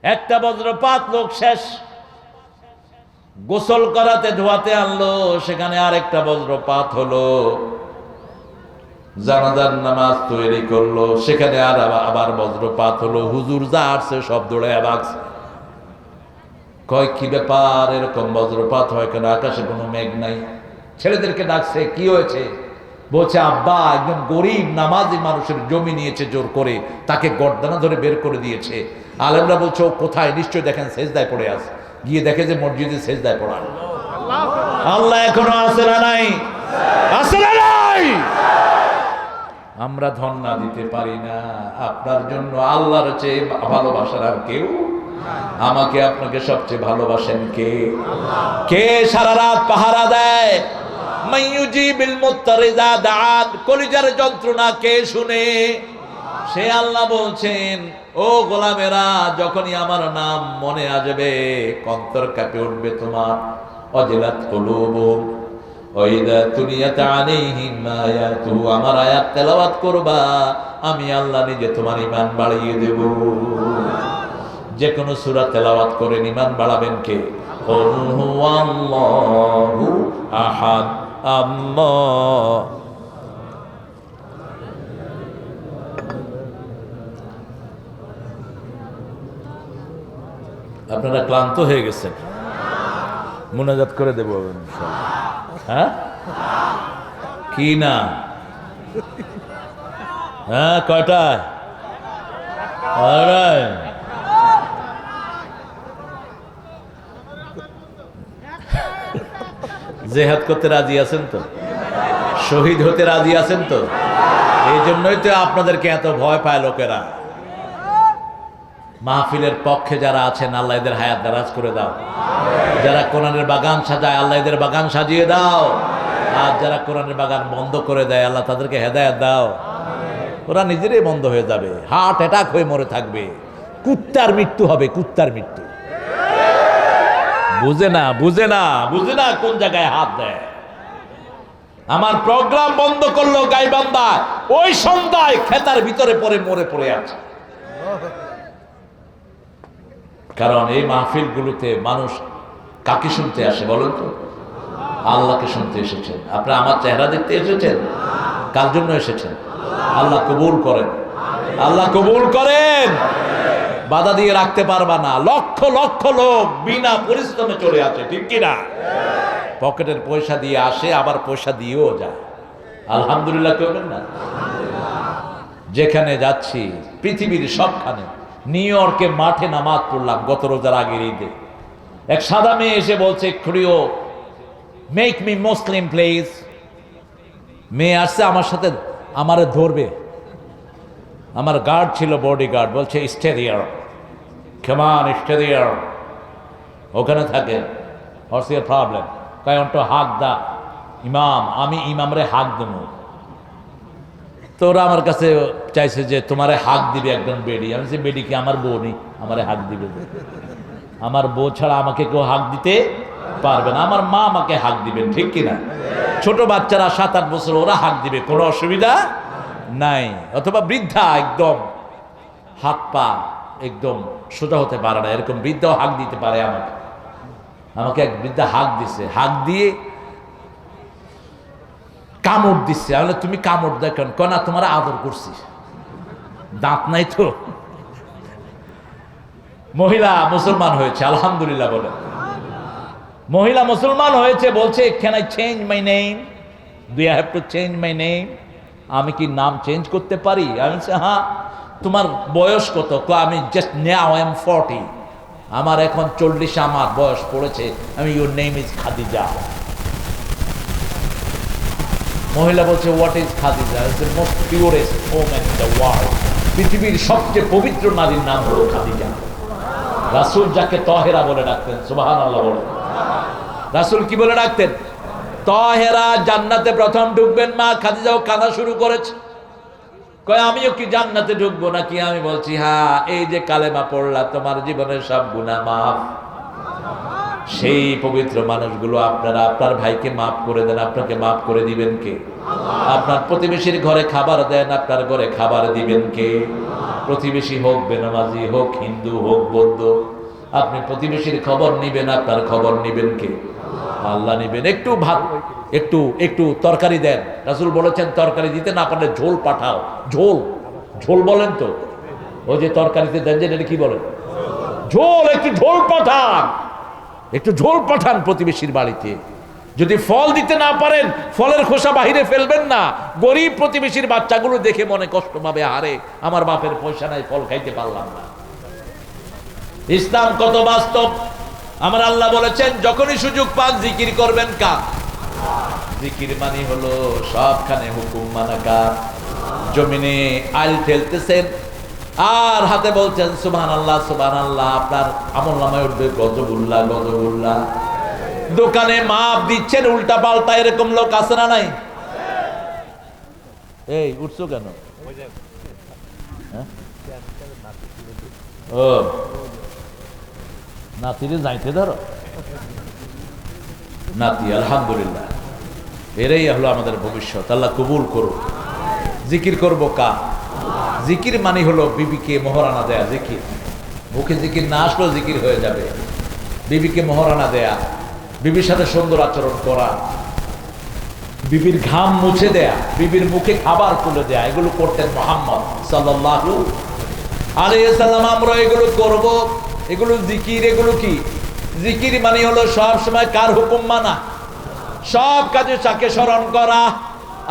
একটা বজ্রপাত, লোক শেষ। গোসল করাতে ধোয়াতে আনলো, সেখানে আরেকটা বজ্রপাত হলো। জানাজার নামাজ তৈরি করলো, সেখানে আবার বজ্রপাত হলো। হুজুর যা আসছে সব দৌড়ে ভাগছে। কয় কি ব্যাপার, এরকম বজ্রপাত হয় কেন? আকাশে কোনো মেঘ নাই। ছেলেদেরকে ডাকছে, কি হয়েছে? বলছে আব্বা একজন গরিব নামাজি মানুষের জমি নিয়েছে জোর করে, তাকে গর্দানা ধরে বের করে দিয়েছে। আলেমরা বলছে ও কোথায়? নিশ্চয় দেখেন সেজদায় পড়ে আছে। গিয়ে দেখে যে মসজিদে সেজদায় পড়া। আল্লাহ এখনো আছে না নাই? আছে না নাই? আমরা ধন্না দিতে পারি না। আপনার জন্য আল্লাহর চেয়ে ভালোবাসার আর কেউ? আমাকে আপনাকে সবচেয়ে ভালোবাসেন কে? কে সারা রাত পাহারা দেয়? মাইয়ুজিবিল মুত্তারিজা দাআত, কলিজার যন্ত্রণা কে শুনে? সে আল্লাহ বলছেন, ও গোলামেরা, যখনই আমার নাম মনে আসবে অন্তর কাঁপে উঠবে তোমার। অজিলাত কুলুবুহুম ওয়া ইযা তুলিয়াত আলাইহিম আয়াতুহু, আমার আয়াত তেলাওয়াত করবা, আমি আল্লাহ নিজে তোমার ঈমান বাড়িয়ে দেব। যে কোনো সূরা তেলাওয়াত করে ঈমান বাড়াবেন কে? কুল হুয়াল্লাহু আহাদ আল্লাহ। আপনারা ক্লান্ত হয়ে গেছেন, মুনাজাত করে দেব হ্যাঁ কি না? হ্যাঁ কয়টায়? জেহাদ করতে রাজি আছেন তো? শহীদ হতে রাজি আছেন তো? এই জন্যই তো আপনাদেরকে এত ভয় পায় লোকেরা। মাহফিলের পক্ষে যারা আছেন, আল্লাহ এদের হায়াত দারাজ করে দাও। যারা কোরআনের বাগান সাজায়, আল্লাহ এদের বাগান সাজিয়ে দাও। আর যারা কোরআনের বাগান বন্ধ করে দেয়, আল্লাহ তাদেরকে হেদায়েত দাও। ওরা নিজেরাই বন্ধ হয়ে যাবে, হার্ট অ্যাটাক হয়ে মরে থাকবে। কুত্তার মৃত্যু হবে, কুত্তার মৃত্যু। বুঝে না, বুঝে না, বুঝে না কোন জায়গায় হাত দেয়। আমার প্রোগ্রাম বন্ধ করলো গাইবান্ধা, ওই সন্ধ্যায় খেতার ভিতরে পড়ে মরে পড়ে আছে। কারণ এই মাহফিলগুলোতে মানুষ কাকে শুনতে আসে বলেন তো? আল্লাহকে শুনতে এসেছেন। আপনারা আমার চেহারা দেখতে এসেছেন? কার জন্য এসেছেন? আল্লাহ কবুল করেন, আল্লাহ কবুল করেন। বাধা দিয়ে রাখতে পারবা না। লক্ষ লক্ষ লোক বিনা পরিশ্রমে চলে আসে, ঠিক কিনা? পকেটের পয়সা দিয়ে আসে, আবার পয়সা দিয়েও যায়। আলহামদুলিল্লাহ করবেন না? যেখানে যাচ্ছি পৃথিবীর সবখানে, নিউ ইয়র্কে মাঠে নামাজ পড়লাম গত রোজার আগের ঈদে। এক সাদা মেয়ে এসে বলছে, খুড়িও মেক মি মুসলিম প্লিজ। মেয়ে আসছে আমার সাথে, আমারে ধরবে। আমার গার্ড ছিল, বডি গার্ড, বলছে stay there, come on stay there, ওখানে থাকে। What's your problem? I want to hug the imam, আমি ইমামরে হাগ দেব। তো ওরা আমার কাছে চাইছে যে তোমারে হাগ দিবে একজন বেডি। আমি বলছি বেডি কি? আমার বউ নেই, আমারে হাগ দিবে? আমার বউ ছাড়া আমাকে কেউ হাগ দিতে পারবে না। আমার মা আমাকে হাগ দিবেন, ঠিক কিনা? ছোট বাচ্চারা 7-8 বছর, ওরা হাগ দিবে, কোনো অসুবিধা নাই। অথবা বৃদ্ধা একদম হাত পা একদম সোজা হতে পারে না, এরকম বৃদ্ধাও হাগ দিতে পারে। আমাকে এক বৃদ্ধা হাগ দিছে, হাগ দিয়ে কামড় দিচ্ছে। আমি বললাম, তুমি কামড় দেখেন? কেন? তোমার আদর করছি, দাঁত নাই তো। মহিলা মুসলমান হয়েছে, আলহামদুলিল্লাহ বলে। মহিলা মুসলমান হয়েছে, বলছে can I change my name? Do I have to change my name? আমি কি নাম চেঞ্জ করতে পারি? আমি বলছি হ্যাঁ। তোমার বয়স কত? আমি জাস্ট নাও আই এম 40, আমার এখন 40 আমার বয়স পড়েছে। আমি ইউর নেম ইজ খাদিজা। মহিলা বলছে, what is Khadija? Is the most purest woman in the world. পৃথিবীর সবচেয়ে পবিত্র নারীর নাম হলো খাদিজা। রাসূল যাকে তহেরা বলে ডাকতেন, সুবহানাল্লাহ বলে। রাসূল কি বলে ডাকতেন? তহেরা। জান্নাতে প্রথম ঢুকবেন মা খাদিজাও কাঁদা শুরু করেছে, কয় আমিও কি জান্নাতে ঢুকবো নাকি? আমি বলছি হ্যাঁ, এই যে কালেমা পড়লা তোমার জীবনের সব গুনাহ মাফ। সেই পবিত্র মানুষগুলো আপনারা আপনার ভাইকে মাফ করে দেন, আপনাকে মাফ করে দিবেন কে? আপনার প্রতিবেশীর ঘরে খাবার দেন, আপনার ঘরে খাবার দিবেন কে? প্রতিবেশী হোক বেনামাজি, হোক হিন্দু, হোক বৌদ্ধ, আপনি প্রতিবেশীর খবর নিবেন, আপনার খবর নিবেন কে? আল্লাহ নিবেন। একটু ভাত, একটু একটু তরকারি দেন। রাসূল বলেছেন তরকারি দিতে না পারলে ঝোল পাঠাও। ঝোল, ঝোল বলেন তো, ওই যে তরকারিতে দেন যে এটা কি বলেন? ঝোল। একটু ঝোল পাঠান, একটু ঝোল পাঠান প্রতিবেশীর বাড়িতে। যদি ফল দিতে না পারেন, ফলের খোসা বাহিরে ফেলবেন না। গরিব প্রতিবেশীর বাচ্চাগুলো দেখে মনে কষ্ট পাবে, আরে আমার বাপের পয়সা নাই, ফল খাইতে পারলাম না। ইসলাম কত বাস্তব। আমার আল্লাহ বলেছেন যখনই সুযোগ পান জিকির করবেন কার? জিকির মানে হলো সবখানে হুকুম মানা কার? জমিনে আইল ঠেলতেছেন আর হাতে বলছেন সুবহানাল্লাহ সুবহানাল্লাহ, আপনার আমলনামায় উঠবে গজবুল্লাহ গজবুল্লাহ। দোকানে মাপ দিচ্ছেন উল্টা পাল্টা, এরকম লোক আছে না নাই? এই উঠছো কেন? ও নাতিরে যাইতে ধরো। নাতি আলহামদুলিল্লাহ, এরাই হলো আমাদের ভবিষ্যৎ। আল্লাহ কবুল করুন। জিকির করব কা? জিকির মানে হলো বিবিকে মোহরানা দেয়া। জিকির মুখে জিকির না আসলেও জিকির হয়ে যাবে। বিবিকে মোহরানা দেয়া, বিবির সাথে সুন্দর আচরণ করা, বিবির ঘাম মুছে দেয়া, বিবির মুখে খাবার তুলে দেয়া, এগুলো করতেন মুহাম্মদ সাল্লাল্লাহু আলাইহি সাল্লাম। আমরা এগুলো করব, এগুলো জিকির। এগুলো কি? জিকির মানে হলো সব সময় কার হুকুম মানা? সব কাজে তাকে স্মরণ করা,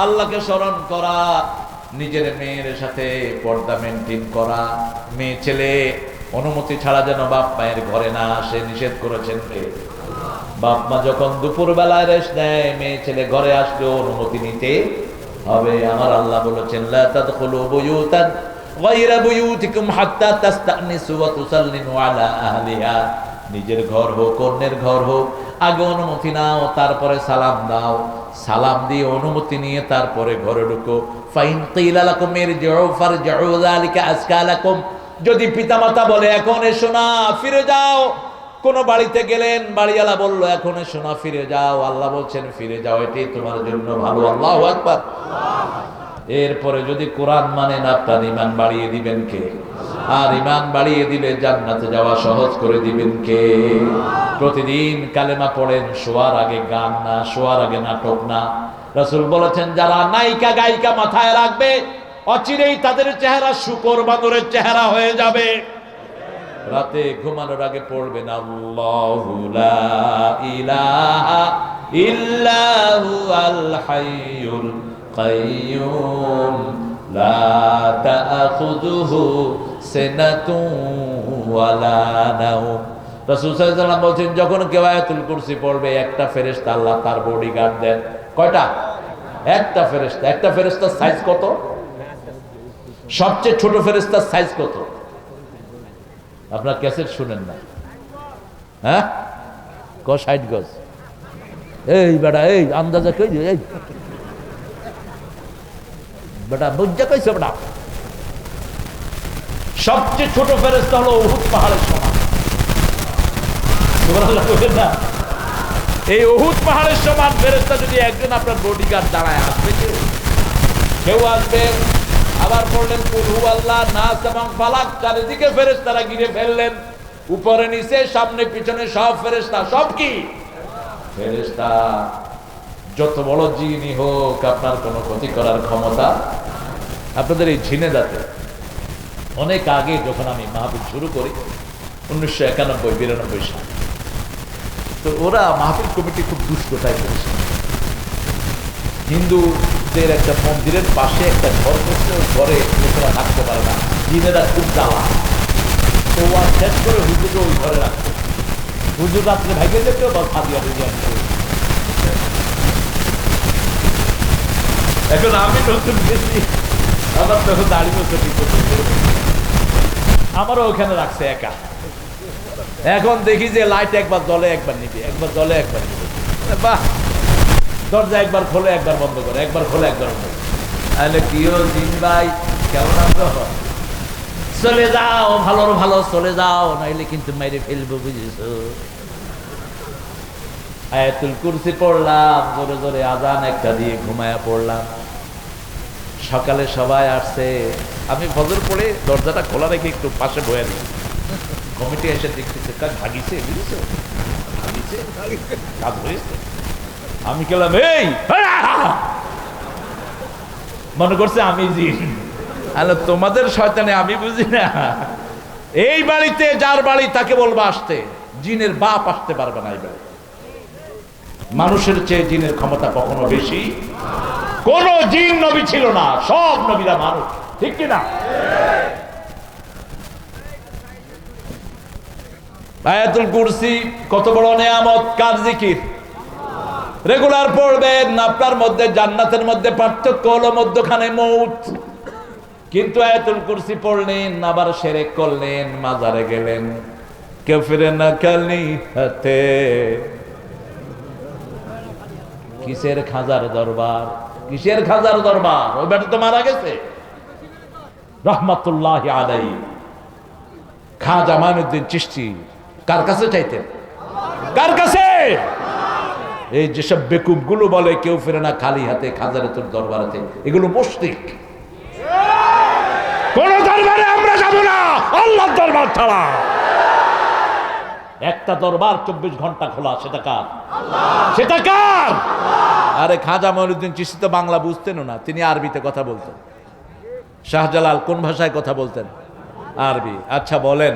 আল্লাহকে স্মরণ করা, নিজের মেয়ের সাথে পর্দা মেনটেন করা। মেয়ে ছেলে অনুমতি ছাড়া যেন বাপ মায়ের ঘরে না আসে, নিষেধ করেছেন কে? বাপ মা যখন দুপুর বেলায় রেস্ট নেয়, মেয়ে ছেলে ঘরে আসলেও অনুমতি নিতে হবে। আমার আল্লাহ বলেছেন লা তাদখুলু বুয়ুতান গায়রা বুয়ুতিকুম হাত্তা তাস্তানিসু ওয়া তুসাল্লিমু আলা আহলিহা। নিজের ঘর হোক অন্যের ঘর হোক, আগে অনুমতি নাও, তারপরে সালাম দাও। সালাম দিয়ে অনুমতি নিয়ে তারপরে ঘরে ঢুকো। ফাইন কিলা লাকুম ইরজিউ ফারজিউ যালিকা আজকা লাকুম। যদি পিতামাতা বলে এখন এসো না, ফিরে যাও। কোন বাড়িতে গেলেন, বাড়িওয়ালা বলল এখন এসো না, ফিরে যাও। আল্লাহ বলছেন ফিরে যাও, এটাই তোমার জন্য ভালো। আল্লাহু আকবার। এরপরে যদি কোরআন মানেন, আপনার ঈমান বাড়িয়ে দিবেন কে? আর ঈমান বাড়িয়ে দিলে জান্নাতে যাওয়া সহজ করে দিবেন কে? প্রতিদিন কালেমা পড়েন, শোয়ার আগে গান না, শোয়ার আগে নাটক না। রাসূল বলেছেন যারা নায়িকা গায়িকা মাথায় রাখবে, অচিরেই তাদের চেহারা শূকর বাঁদরের চেহারা হয়ে যাবে। রাতে ঘুমানোর আগে পড়বেন আল্লাহু লা ইলাহা ইল্লাহু আল হাইয়ুল কাইয়ুম লা তাআখুযুহু সিনাতুন ওয়ালা নাওম। রাসূল সাল্লাল্লাহু আলাইহি ওয়াসাল্লাম বলেন যখন কেউ আয়াতুল কুরসি পড়বে, একটা ফেরেশতা আল্লাহ তার বডিগার্ড দেন। কয়টা? একটা ফেরেশতা। একটা ফেরেশতার সাইজ কত? সবচেয়ে ছোট ফেরেশতার সাইজ কত? আপনার ক্যাসেট শুনেন না? হ্যাঁ, 60 গজ। এই বেটা, এই আন্দাজে কই, এই বেটা বুঝা কইছে বেটা। সবচেয়ে ছোট ফেরেশতা হলো উহুদ পাহাড়ের সমান। সুবহানাল্লাহ বলেন না? এই উহুদ পাহাড়ের সমান ফেরেশতা যদি একজন আপনার বডিগার্ড দাঁড়ায়, আসবে কেউ আসবে। আবার পড়লেন কুল হুয়াল্লাহ, নাস এবং ফালাক, চারিদিকে ফেরেশতারা ঘিরে ফেললেন, উপরে নিচে সামনে পিছনে সব ফেরেশতা। সব কি ফেরেশতা? যত বড় জিনি হোক, আপনার কোনো ক্ষতি করার ক্ষমতা। আপনাদের এই ঝিনেদাতে অনেক আগে যখন আমি মাহফিল শুরু করি, 1991-92 সাল, তো ওরা মাহফিল কমিটি খুব দুষ্টতায় করেছে। হিন্দুদের একটা মন্দিরের পাশে একটা ঘর করছে, ওই ঘরে লোকেরা থাকতে পারে না, জিনেরা খুব জ্বালা। তো আর শেষ করে হুজুরকে ওই ঘরে রাখতো। হুজুর রাত্রে ভাইকে যেত বা ফাদিয়া দিয়ে আসতো। এখন আমি নতুন গেছি, আমার তখন দাড়ি মতো ঠিক করতে, আমারও ওখানে রাখছে একা। এখন দেখি যে লাইট একবার জ্বলে একবার নিবে, একবার জ্বলে একবার নিবে। বাহ, দরজা একবার খোলে একবার বন্ধ করে, একবার খোলে একবার বন্ধ করে। তাহলে কিও দিন ভাই, কেমন আছো? চলে যাও, ভালোর ভালো চলে যাও, নাইলে কিন্তু মেরে ফেলবো, বুঝেছো? আয়াতুল কুরসি পড়লাম, জোরে জোরে আজান একটা দিয়ে ঘুমায়া পড়লাম। সকালে সবাই আসছে, আমি ফজর পড়ে দরজাটা খোলা রেখে একটু পাশে বয়ে দিই। কমিটি এসে দেখতেছে কাজ ভাগিছে, বুঝেছো? ভাগিছে, কাজ হয়েছে। আমি গেলাম, এই মনে করছে আমি জিন। আলো তোমাদের শয়তানে আমি বুঝি না। এই বাড়িতে যার বাড়ি তাকে বলবো আসতে, জিনের বাপ আসতে পারবে না এই বাড়ি। মানুষের চেয়ে জিনের ক্ষমতা কখনো বেশি। কোন জিন নবী ছিল না, সব নবীরা মানুষ, ঠিক কিনা? আয়াতুল কুরসি কত বড় নিয়ামত, কার জিকির? রেগুলার পড়বেন। আপনার মধ্যে জান্নাতের মধ্যে পার্থক্য হলো মধ্যখানে মউত। কিন্তু আয়াতুল কুরসি পড়লেন, আবার শিরক করলেন, মাজারে গেলেন, কেউ ফিরে না খালি হাতে। কিসের খাজার দরবার, কিসের খাজার দরবার? ওই বেটা তো মারা গেছে রহমাতুল্লাহি আলাইহি। খাজা মাইনুদ্দিন চিশতি কার কাছে চাইতেন? কার কাছে? এই যেসব বেকুব গুলো বলে কেউ ফিরে না খালি হাতে, খাজারে তোর দরবারেতে, এগুলো মুশরিক। কোন দরবারে আমরা যাব না আল্লাহর দরবার ছাড়া। একটা দরবার 24 ঘন্টা খোলা, সেটা কার? সেটা কার? আরে খাজা মাইনুদ্দিন চিশতি তো বাংলা বুঝতেন না, তিনি আরবিতে কথা বলতেন। শাহজালাল কোন ভাষায় কথা বলতেন? আরবি। আচ্ছা বলেন,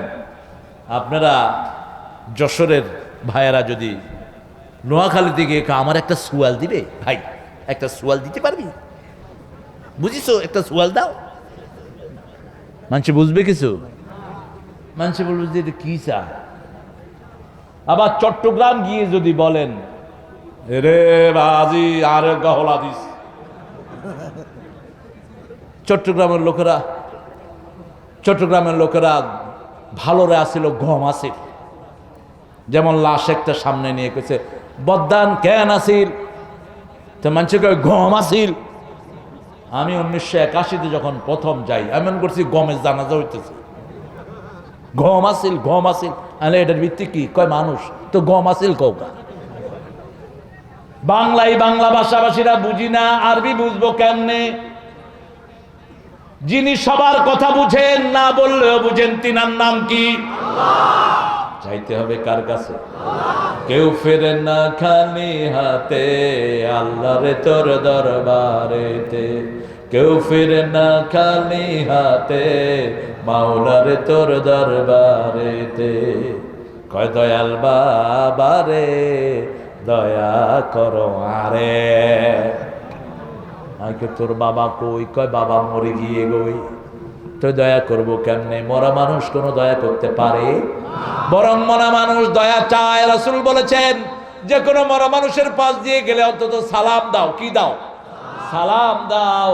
আপনারা যশোরের ভাইয়েরা যদি নোয়াখালী দিকে আমার একটা সুয়াল দিবে, ভাই একটা সুয়াল দিতে পারবি? বুঝিছো, একটা সুয়াল দাও। মানুষ বুঝবে কিছু? মানুষ বলবে যে এটা কি চা। আবার চট্টগ্রাম গিয়ে যদি বলেন, রে বাজি আর গহলা দিস, চট্টগ্রামের লোকেরা ভালোরে আসিল, গম আসিল। যেমন লাশ একটা সামনে নিয়ে কেছে বদান কেন আসিল, তো মানুষ গম আসিল। আমি 1981-তে যখন প্রথম যাই, এমন করছি গমের জানাজা হইতেছে, গম আসিল, গম আসিল। আরে এটার ভিত্তি কি? কয় মানুষ তো গম আসিল কৌকা। বাংলায় বাংলা ভাষাভাষীরা বুঝি না, আরবি বুঝবো কেমনে? যিনি সবার কথা বুঝেন, না বললেও বুঝেন, তিনার নাম কি? চাইতে হবে কার কাছে? কেউ ফেরে না খালি হাতে, আল্লাহরে তোর দরবারেতে। কেউ ফিরে না খালি হাতে, মাওলারে তোর দরবারেতে। কয় দয়াল বাবারে দয়া করো আরে। আইকে তোর বাবা কই? কয় বাবা মরে গিয়ে গই। তো দয়া করবো কেমনে? মরা মানুষ কোনো দয়া করতে পারে? বরং মরা মানুষ দয়া চায়। রাসূল বলেছেন, যে কোনো মরা মানুষের পাশ দিয়ে গেলে অন্তত সালাম দাও। কি দাও? সালাম দাও।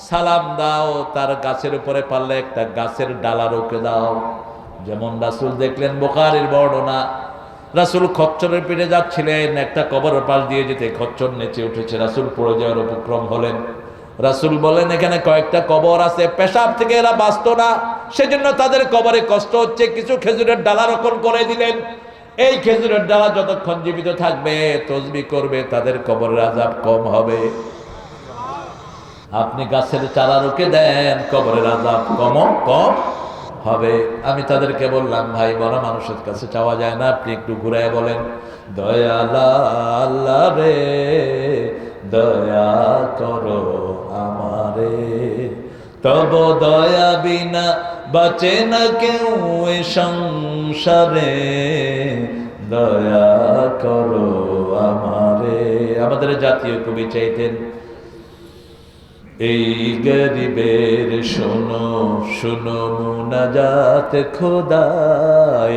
সালাম দাও। তার গাছের উপরে পারলে একটা গাছের ডালা রোকে দাও। যেমন রাসূল দেখলেন, বুখারীর বর্ণনা, রাসূল খচ্চরের পিঠে যাচ্ছিলেন, একটা কবরের পাশ দিয়ে যেতে খচ্চর নেচে উঠেছে, রাসূল পড়ে যাওয়ার উপক্রম হলেন। রাসূল বলেন, এখানে কয়েকটা কবর আছে, পেশাব থেকে এরা বাঁচত না, সেজন্য তাদের কবরে কষ্ট হচ্ছে, কিছু খেজুরের ডালা রোপণ করে দিলেন। এই খেজুরের ডালা যতক্ষণ জীবিত থাকবে, তসবিহ করবে, তাদের কবরের আযাব কম হবে। আপনি গাছের চারা রুকে দেন, কবরের আযাব কম হবে। আমি তাদেরকে বললাম, ভাই মরা মানুষের কাছে চাওয়া যায় না, আপনি একটু ঘুরায় বলেন, দয়াল আল্লাহ রে দয়া করো আমারে, তব দয়া বিনা বাঁচে না কেউ এ সংসারে, দয়া করো আমারে। আমাদের জাতীয় কবি চাইতেন, এই গরিবের শোনো শোনো মুনাজাত খোদা,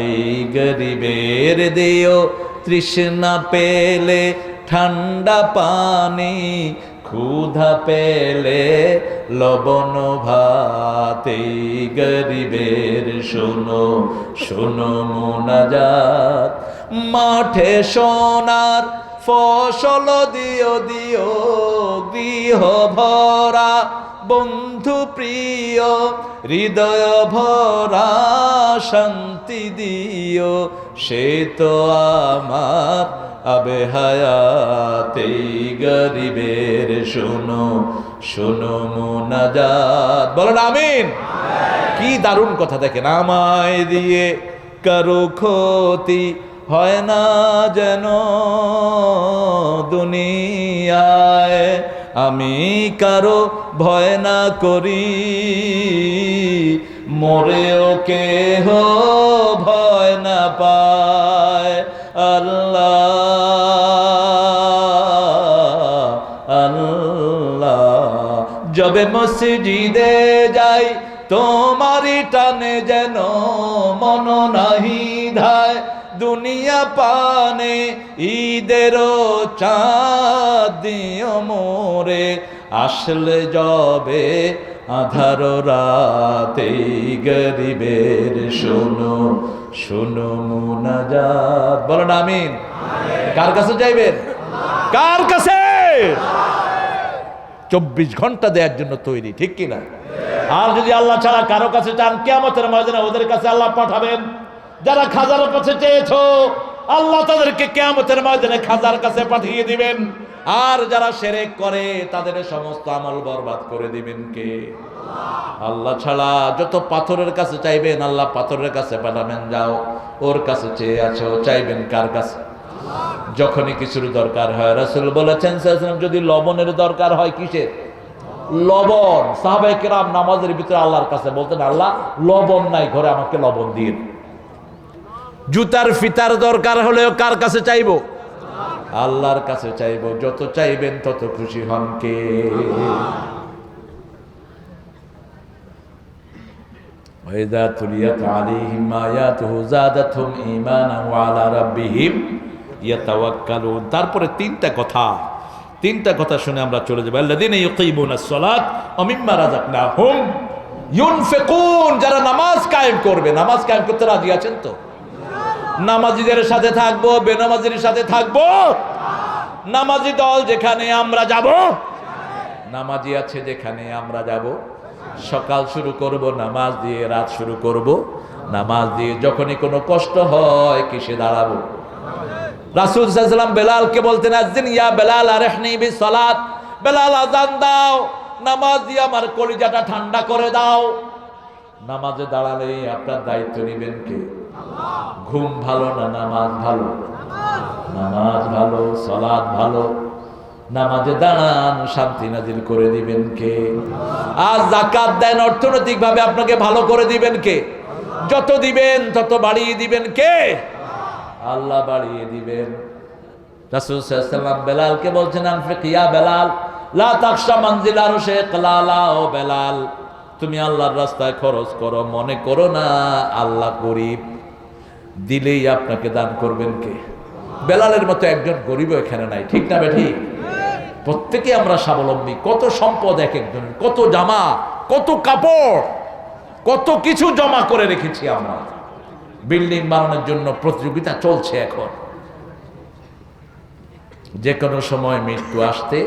এই গরিবের দিও তৃষ্ণা পেলে ঠান্ডা পানি, ক্ষুধা পেলে লবণ ভাতে গরিবের শোনো শোনো মুনাজাত মাঠে সোনার ফসল দিও দিও গৃহ ভরা বন্ধু প্রিয় হৃদয় ভরা শান্তি দিও সে তো আমার আবে হায়াতে গরিবের শোনো শোনো মুনাজাত বলেন আমিন। কি দারুণ কথা দেখেন, আমায় দিয়ে কারো ক্ষতি হয় না যেন দুনিয়ায়, আমি কারো ভয় না করি মরেও কেহ ভয় না পায়। আল্লাহ আল্লাহ যবে মসজিদে যাই তোমারি টানে যেন মন নাহি ধায়, দুনিয়া পানে ঈদেরও চাঁদ দিও মোরে আসলে যবে আধার রাতে গরিবের শোনো শোনো মুনাজাত বলেন আমিন। কার কাছে যাইবেন? কার কাছে? 24 ঘন্টা দেওয়ার জন্য তৈরি, ঠিক কিনা? আর যদি আল্লাহ ছাড়া কারো কাছে চান কিয়ামতের ময়দানে ওদের কাছে আল্লাহ পাঠাবেন। যারা খাজার কাছে চেয়েছো আল্লাহ তাদেরকে কিয়ামতের ময়দানে খাজার কাছে পাঠিয়ে দিবেন। আর যারা শিরক করে তাদের সমস্ত আমল বরবাদ করে দিবেন কে? আল্লাহ ছাড়া। যত পাথরের কাছে চাইবেন আল্লাহ পাথরের কাছে পাঠাবেন, যাও ওর কাছে চেয়ে আছো, চাইবেন কার কাছে? যখনই কিছুর দরকার হয়, রাসূল বলেছেন যদি লবণের দরকার হয়, কিসের লবণ? সাহাবায়ে কেরাম নামাজের ভিতরে আল্লাহর কাছে বলতেন আল্লাহ লবণ নাই ঘরে, আমাকে লবণ দিন। জুতার ফিতার দরকার হলেও কার কাছে চাইবো? আল্লাহর কাছে চাইবো। যত চাইবেন তত খুশি হন কে? ওয়াইদা তুলিয়াত আলাইহিম আয়াতুহু যাদাতহুম ঈমানান ওয়া আলা রাব্বিহিম ইয়াতাওয়াক্কালুন। তারপরে তিনটা কথা শুনে আমরা চলে যাব। আল্লাযীনা ইউকিমুনাস সালাত ওয়া মিম্মা রাযাকনাহুম ইউনফিকুন। যারা নামাজ কায়েম করবে, নামাজ কায়েম করতে রাজি আছেন তো? নামাজিদের সাথে থাকবো, বেনামাজির সাথে থাকবো? নামাজি দল যেখানে আমরা যাব, নামাজি আছে যেখানে আমরা যাব। সকাল শুরু করব নামাজ দিয়ে, রাত শুরু করব নামাজ দিয়ে। যখনই কোনো কষ্ট হয় কিসে দাঁড়াবো? রাসূল সাল্লাল্লাহু আলাইহি ওয়াসাল্লাম বেলালকে বলতেন আযিন ইয়া বেলাল আরহনি বিসসালাত, বেলাল আযান দাও, নামাজ দিয়ে আমার কলিজাটা ঠান্ডা করে দাও। নামাজে দাঁড়ালে আপনার দায়িত্ব নেবেন কে? ঘুম ভালো না নামাজ ভালো? নামাজ ভালো, সালাত ভালো। নামাজে দাঁড়ান, শান্তি নাজিল করে দিবেন কে? আর যাকাত দেন, অর্থনৈতিক ভাবে আপনাকে ভালো করে দিবেন কে? যত দিবেন তত বাড়িয়ে দিবেন কে? আল্লাহ বাড়িয়ে দিবেন। রাসূল সাল্লাল্লাহু আলাইহি ওয়াসাল্লাম বেলালকে বলছেন আনফিক ইয়া বেলাল লা তাখশা মানজিল আরশে ক্লালা। ও বেলাল, তুমি আল্লাহর রাস্তায় খরচ করো, মনে করো না আল্লাহ গরিব, দিলেই আপনাকে দান করবেন কে? বেলালের মতো একজন গরিবও এখানে নাই, ঠিক না বেঠিক? প্রত্যেকে আমরা স্বাবলম্বী। কত সম্পদ এক একজন, কত জামা, কত কাপড়, কত কিছু জমা করে রেখেছি আমরা। বিল্ডিং বানানোর জন্য প্রতিযোগিতা চলছে এখন। যে কোনো সময় মৃত্যু আসতে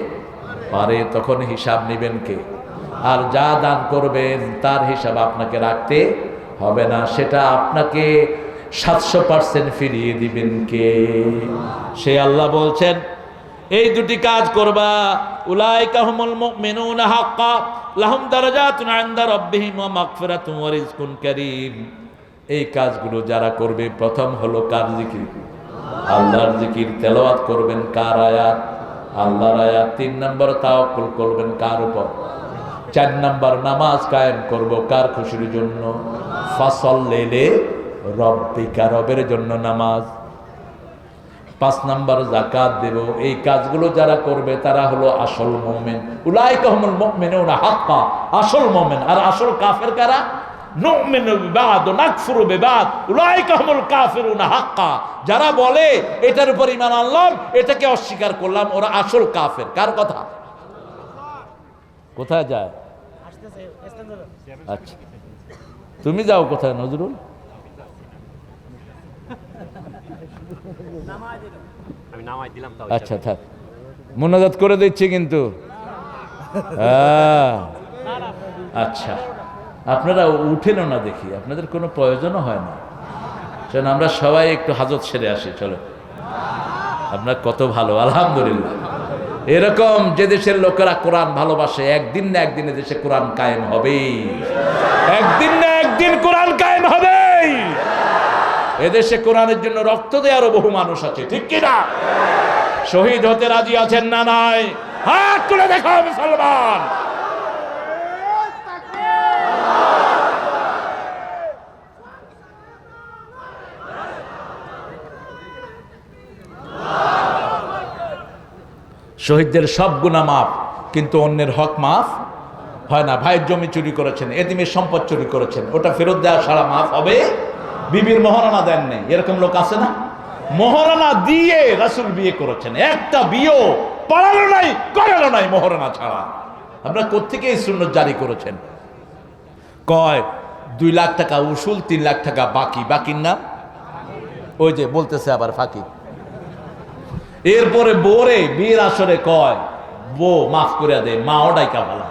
পারে, তখন হিসাব নেবেন কে? আর যা দান করবেন তার হিসাব আপনাকে রাখতে হবে না, সেটা আপনাকে 700% ফিরিয়ে দিবেন কে? সে আল্লাহ বলছেন এই দুটি কাজ করবা। উলাইকা হুমুল মুমিনুনা হাক্কা লাহুম দারাজাতুন ইনদা রাব্বিহিম ওয়া মাগফিরাতুন ওয়া রিজকুন কারীম। এই কাজগুলো যারা করবে, প্রথম হলো কার জিকির? আল্লাহর জিকির। তেলাওয়াত করবেন কার আয়াত? আল্লাহর আয়াত। 3 নম্বর তাওয়াক্কুল করবেন কার উপর? 4 নম্বর নামাজ কায়েম করব কার খুশির জন্য? ফাসাল্লি রব্বিকা, রবের জন্য নামাজ। 5 নম্বর যাকাত দেব। এই কাজগুলো যারা করবে তারা হলো আসল মুমিন। উলাইকা হুমুল মুমিনুনা হাক্কা, আসল মুমিন। আর আসল কাফের কারা? নুমিনু বিবাদ ওয়া নাকফুরু বিবাদ উলাইকা হুমুল কাফিরুনা হাক্কা। যারা বলে এটার উপর ঈমান আনলাম, এটাকে অস্বীকার করলাম, ওরা আসল কাফের। কার কথা? কোথায় যায়? আচ্ছা, তুমি যাও কোথায় নজরুল? আচ্ছা থাক, মোনাজাত করে দিচ্ছি কিন্তু। আচ্ছা, আপনারা উঠেন না দেখি, আপনাদের কোনো প্রয়োজনও হয় না। চলেন আমরা সবাই একটু হাজত সেরে আসি, চলো। আপনার কত ভালো, আলহামদুলিল্লাহ। এরকম যে দেশের লোকেরা কোরআন ভালোবাসে, একদিন না একদিন দেশে কোরআন কায়েম হবেই, একদিন না একদিন কোরআন কায়েম হবেই। এদেশে কোরআনের জন্য রক্ত দেওয়ারও বহু মানুষ আছে, ঠিক কিনা? শহীদ হতে রাজি আছেন না নাই? হাত তুলে দেখাও মুসলমান। শহীদদের সব গুনাহ মাফ, কিন্তু অন্যের হক মাফ হয় না। ভাইয়ের জমি চুরি করেছেন, এতিমের সম্পদ চুরি করেছেন, ওটা ফেরত দেওয়া ছাড়া মাফ হবে? বিবির মহারণা দেন নেই, এরকম লোক আছে না? মহারণা দিয়ে রাসূল বিয়ে করেছেন, একটা বিয়েও পড়ালো নাই, করালো নাই মহারণা ছাড়া। আপনারা কোত্থেকে এই সুন্নত জারি করেছেন? কয় 2 লাখ টাকা উসুল, 3 লাখ টাকা বাকি। বাকির নাম ওই যে বলতেছে আবার ফাঁকি। এরপরে বোরে বিয়ের আসরে কয় বউ মাফ করে দে, মাও ডাইকা ভালা।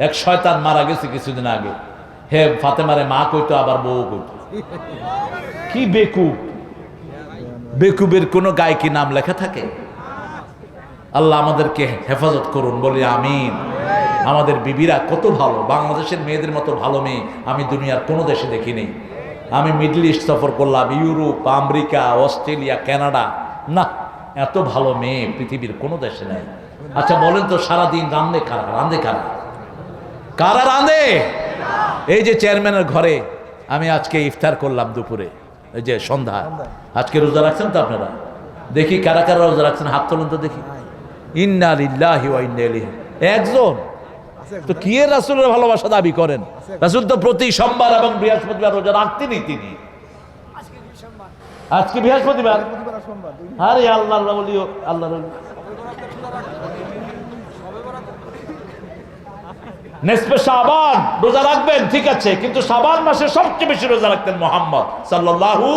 এক শয়তান মারা গেছে কিছুদিন আগে, হে ফাতেমারে মা কইতো, আবার বউ কইতো। কি বেকুব! বেকুবের কোন গায়ে কি নাম লেখা থাকে? আল্লাহ আমাদেরকে হেফাজত করুন, বলি আমিন। আমাদের বিবিরা কত ভালো, বাংলাদেশের মেয়েদের মতো ভালো মেয়ে আমি দুনিয়ার কোনো দেশে দেখিনি। আমি মিডল ইস্ট সফর করলাম, ইউরোপ, আমেরিকা, অস্ট্রেলিয়া, কানাডা, না এত ভালো মেয়ে পৃথিবীর কোনো দেশে নেই। আচ্ছা বলেন তো, সারাদিন রান্ধে কারা? রান্ধে কারা? কারা রান্ধে? এই যে চেয়ারম্যানের ঘরে আমি আজকে ইফতার করলাম দুপুরে, এই যে সন্ধ্যা। আজকে রোজা রাখছেন তো আপনারা? দেখি কারা কারা রোজা রাখছেন, হাত তোলেন তো দেখি। ইন্না লিল্লাহি ওয়া ইন্না ইলাইহি। একজন তো কি এর রাসূলের ভালোবাসা দাবি করেন? রাসূল তো প্রতি সোমবার এবং বৃহস্পতিবার রোজা রাখতেনই তিনি। আজকে বৃহস্পতিবার, আরে আল্লাহর ওলি, আল্লাহর ওলি। নেসফে শাবান রোজা রাখবেন, ঠিক আছে, কিন্তু শাবান মাসে সবচেয়ে বেশি রোজা রাখতেন মুহাম্মদ সাল্লাল্লাহু।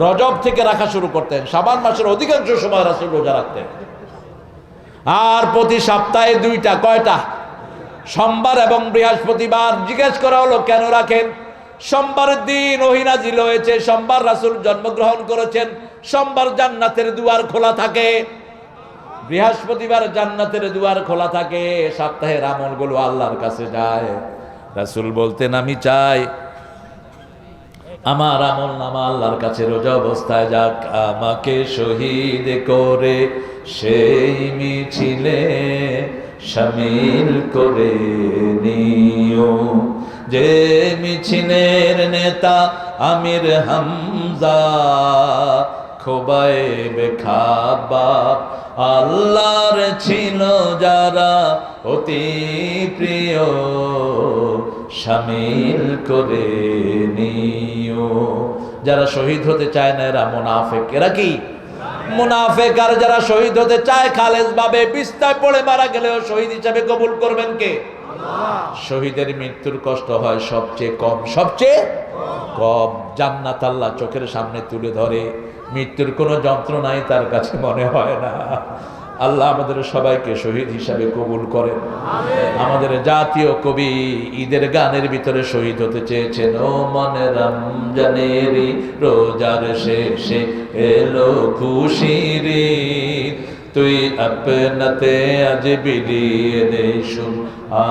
রজব থেকে রাখা শুরু করতেন, শাবান মাসের অধিকাংশ সময় রাসূল রোজা রাখতেন। আর প্রতি সপ্তাহে 2টা, কয়টা? সোমবার এবং বৃহস্পতিবার। জিজ্ঞেস করা হলো কেন রাখেন? সোমবারের দিন ওহী নাযিল হয়েছে, সোমবার রাসূল জন্মগ্রহণ করেছেন, সোমবার জান্নাতের দুয়ার খোলা থাকে, বৃহস্পতিবার জান্নাতের দুয়ার খোলা থাকে, সপ্তাহের আমলগুলো আল্লাহর কাছে যায়। রাসূল বলতেন আমি চাই আমার আমল নামা আল্লাহর কাছে রোজা অবস্থায় যাক, আমাকে শহীদ করে সেই মিছিলে শামিল করে নিও, যে মিছিলের নেতা আমির হামজা, খোবাইবে খাব্বাব, আল্লাহর ছিল যারা অতি প্রিয়, শামিল করে নিও। যারা শহীদ হতে চায় না এরা মুনাফিক। এরা কি? মুনাফিক। আর যারা শহীদ হতে চায় খালেস ভাবে, বিস্তায় পড়ে মারা গেলেও শহীদ হিসাবে কবুল করবেন কে? শহীদের মৃত্যুর কষ্ট হয় সবচেয়ে কম, সবচেয়ে কম। জান্নাত আল্লাহ চোখের সামনে তুলে ধরে, মৃত্যুর কোনো যন্ত্রণাই তার কাছে মনে হয় না। আল্লাহ আমাদের সবাইকে শহীদ হিসাবে কবুল করেন। আমাদের জাতীয় কবি ঈদের গানের ভিতরে শহীদ হতে চেয়েছেন, ও মনে রমজানেরই রোজার শেষে এলো খুশির ঈদ, তুই আপনাতে আজ বিলিয়ে দে শুভ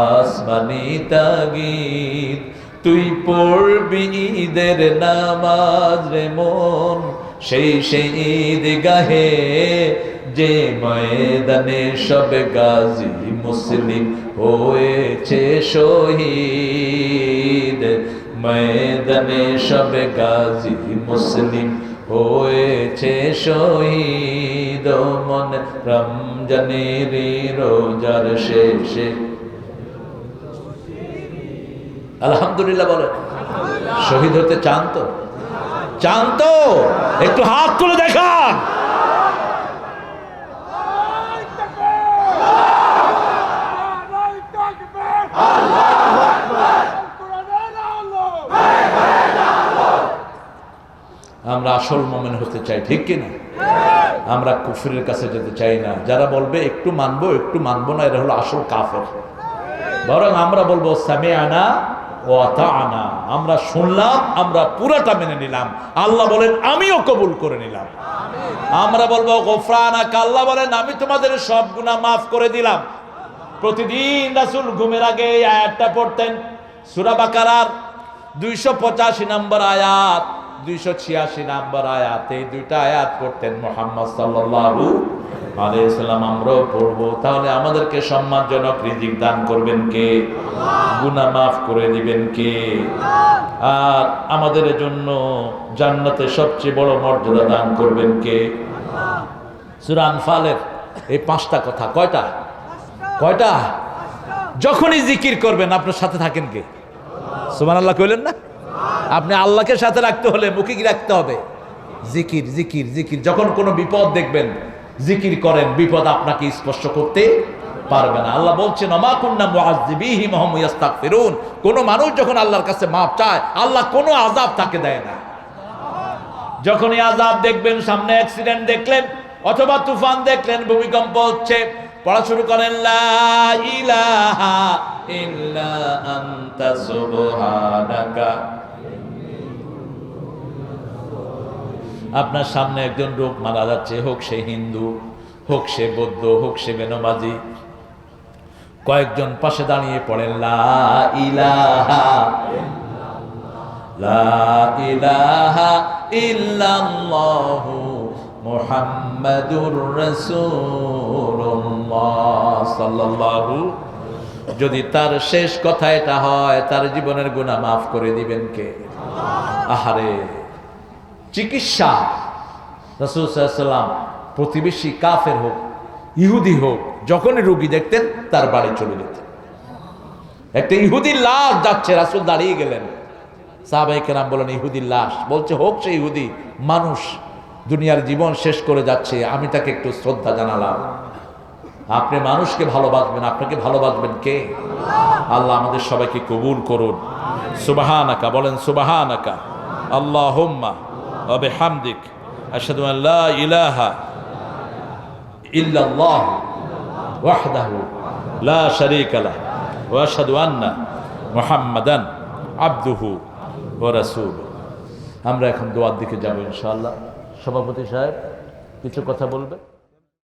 আসমানি তাগিদ, তুই পড়বি ঈদের নামাজ রে মন সেই ঈদ গাহে, যে ময়দানে সব গাজী মুসলিম হয়েছে শহীদ, ময়দানে সব গাজী মুসলিম হয়েছে শহীদ, মন রমজানের রোজার শেষে। আলহামদুলিল্লাহ বলেন। শহীদ হতে চান তো? চান তো? একটু হাত তুলে দেখান। আমরা আসল মুমিন হতে চাই, ঠিক কিনা? আমরা কুফরের কাছে যেতে চাই না। যারা বলবে একটু মানবো না, এরা হলো আসল কাফের। বরং আমরা বলবো সামিআনা ওয়া আতা'না, আমরা শুনলাম, আমরা পুরাটা মেনে নিলাম। আল্লাহ বলেন আমিও কবুল করে নিলাম। আমরা বলবো গফরানাকা, আল্লাহ বলেন আমি তোমাদের সব গুনাহ মাফ করে দিলাম। প্রতিদিন রাসূল ঘুমের আগে এই আয়াতটা পড়তেন, সূরা বাকারার 285 নম্বর আয়াত, 286 নম্বর আয়াত, এই দুইটা আয়াত পড়তেন মুহাম্মদ সাল্লাল্লাহু আলাইহি সাল্লাম। আমরাও পড়বো। তাহলে আমাদেরকে সম্মানজনক রিজিক দান করবেন কে? গুনাহ মাফ করে দিবেন কে? আর আমাদের জন্য জান্নাতে সবচেয়ে বড় মর্যাদা দান করবেন কে? সূরা আনফালের এই 5টা কথা, কয়টা? যখনই জিকির করবেন আপনার সাথে থাকেন কে? সুবহানাল্লাহ কইলেন না? আপনি আল্লাহকে সাথে রাখতে হলে মুখে কি রাখতে হবে? জিকির, জিকির, জিকির। যখন কোনো বিপদ দেখবেন জিকির করেন, বিপদ আপনাকে স্পর্শ করতে পারবে না। আল্লাহ বলছেন ওমা কুন্না মুআযযিবিহিম ওয়া হুম ইস্তাগফিরুন। কোন মানুষ যখন আল্লাহর কাছে মাপ চায়, আল্লাহ কোনো আযাব তাকে দেয় না। যখনই আযাব দেখবেন, সামনে অ্যাক্সিডেন্ট দেখলেন অথবা তুফান দেখলেন, ভূমিকম্প হচ্ছে, পড়া শুরু করেন লা ইলাহা ইল্লা আনতা সুবহানাকা। আপনার সামনে একজন লোক মারা যাচ্ছে, হোক সে হিন্দু, হোক সে বৌদ্ধ, হোক সে বেনমাজি, কয়েকজন পাশে দাঁড়িয়ে পড়েন লা ইলাহা ইল্লাল্লাহু মুহাম্মাদুর রাসূলুল্লাহ সাল্লাল্লাহু। যদি তার শেষ কথা এটা হয়, তার জীবনের গুনাহ মাফ করে দিবেন কে? আহারে, চিকিৎসা রাসূল সাল্লাল্লাহু আলাইহি ওয়াসাল্লাম প্রতিবেশী কাফের হোক ইহুদি হোক, যখনই রোগী দেখতেন তার বাড়ি চলে যেতেন। একটা ইহুদির লাশ যাচ্ছে, রাসূল দাঁড়িয়ে গেলেন। সাহাবায়ে কেরাম বলেন ইহুদির লাশ, বলছে হোক সে ইহুদি, মানুষ দুনিয়ার জীবন শেষ করে যাচ্ছে, আমি তাকে একটু শ্রদ্ধা জানালাম। আপনি মানুষকে ভালোবাসবেন, আপনাকে ভালোবাসবেন কে? আল্লাহ আমাদের সবাইকে কবুল করুন। সুবহানাকা বলেন, সুবহানাকা আল্লাহুম্মা ওয়া বিহামদিক আশহাদু আন লা ইলাহা ইল্লাল্লাহ ওয়াহদাহু লা শারীকা লাহু ওয়া আশহাদু আন্না মুহাম্মাদান আবদুহু ওয়া রাসূলুহু। আমরা এখন দোয়ার দিকে যাব ইনশাআল্লাহ। সভাপতি সাহেব কিছু কথা বলবেন।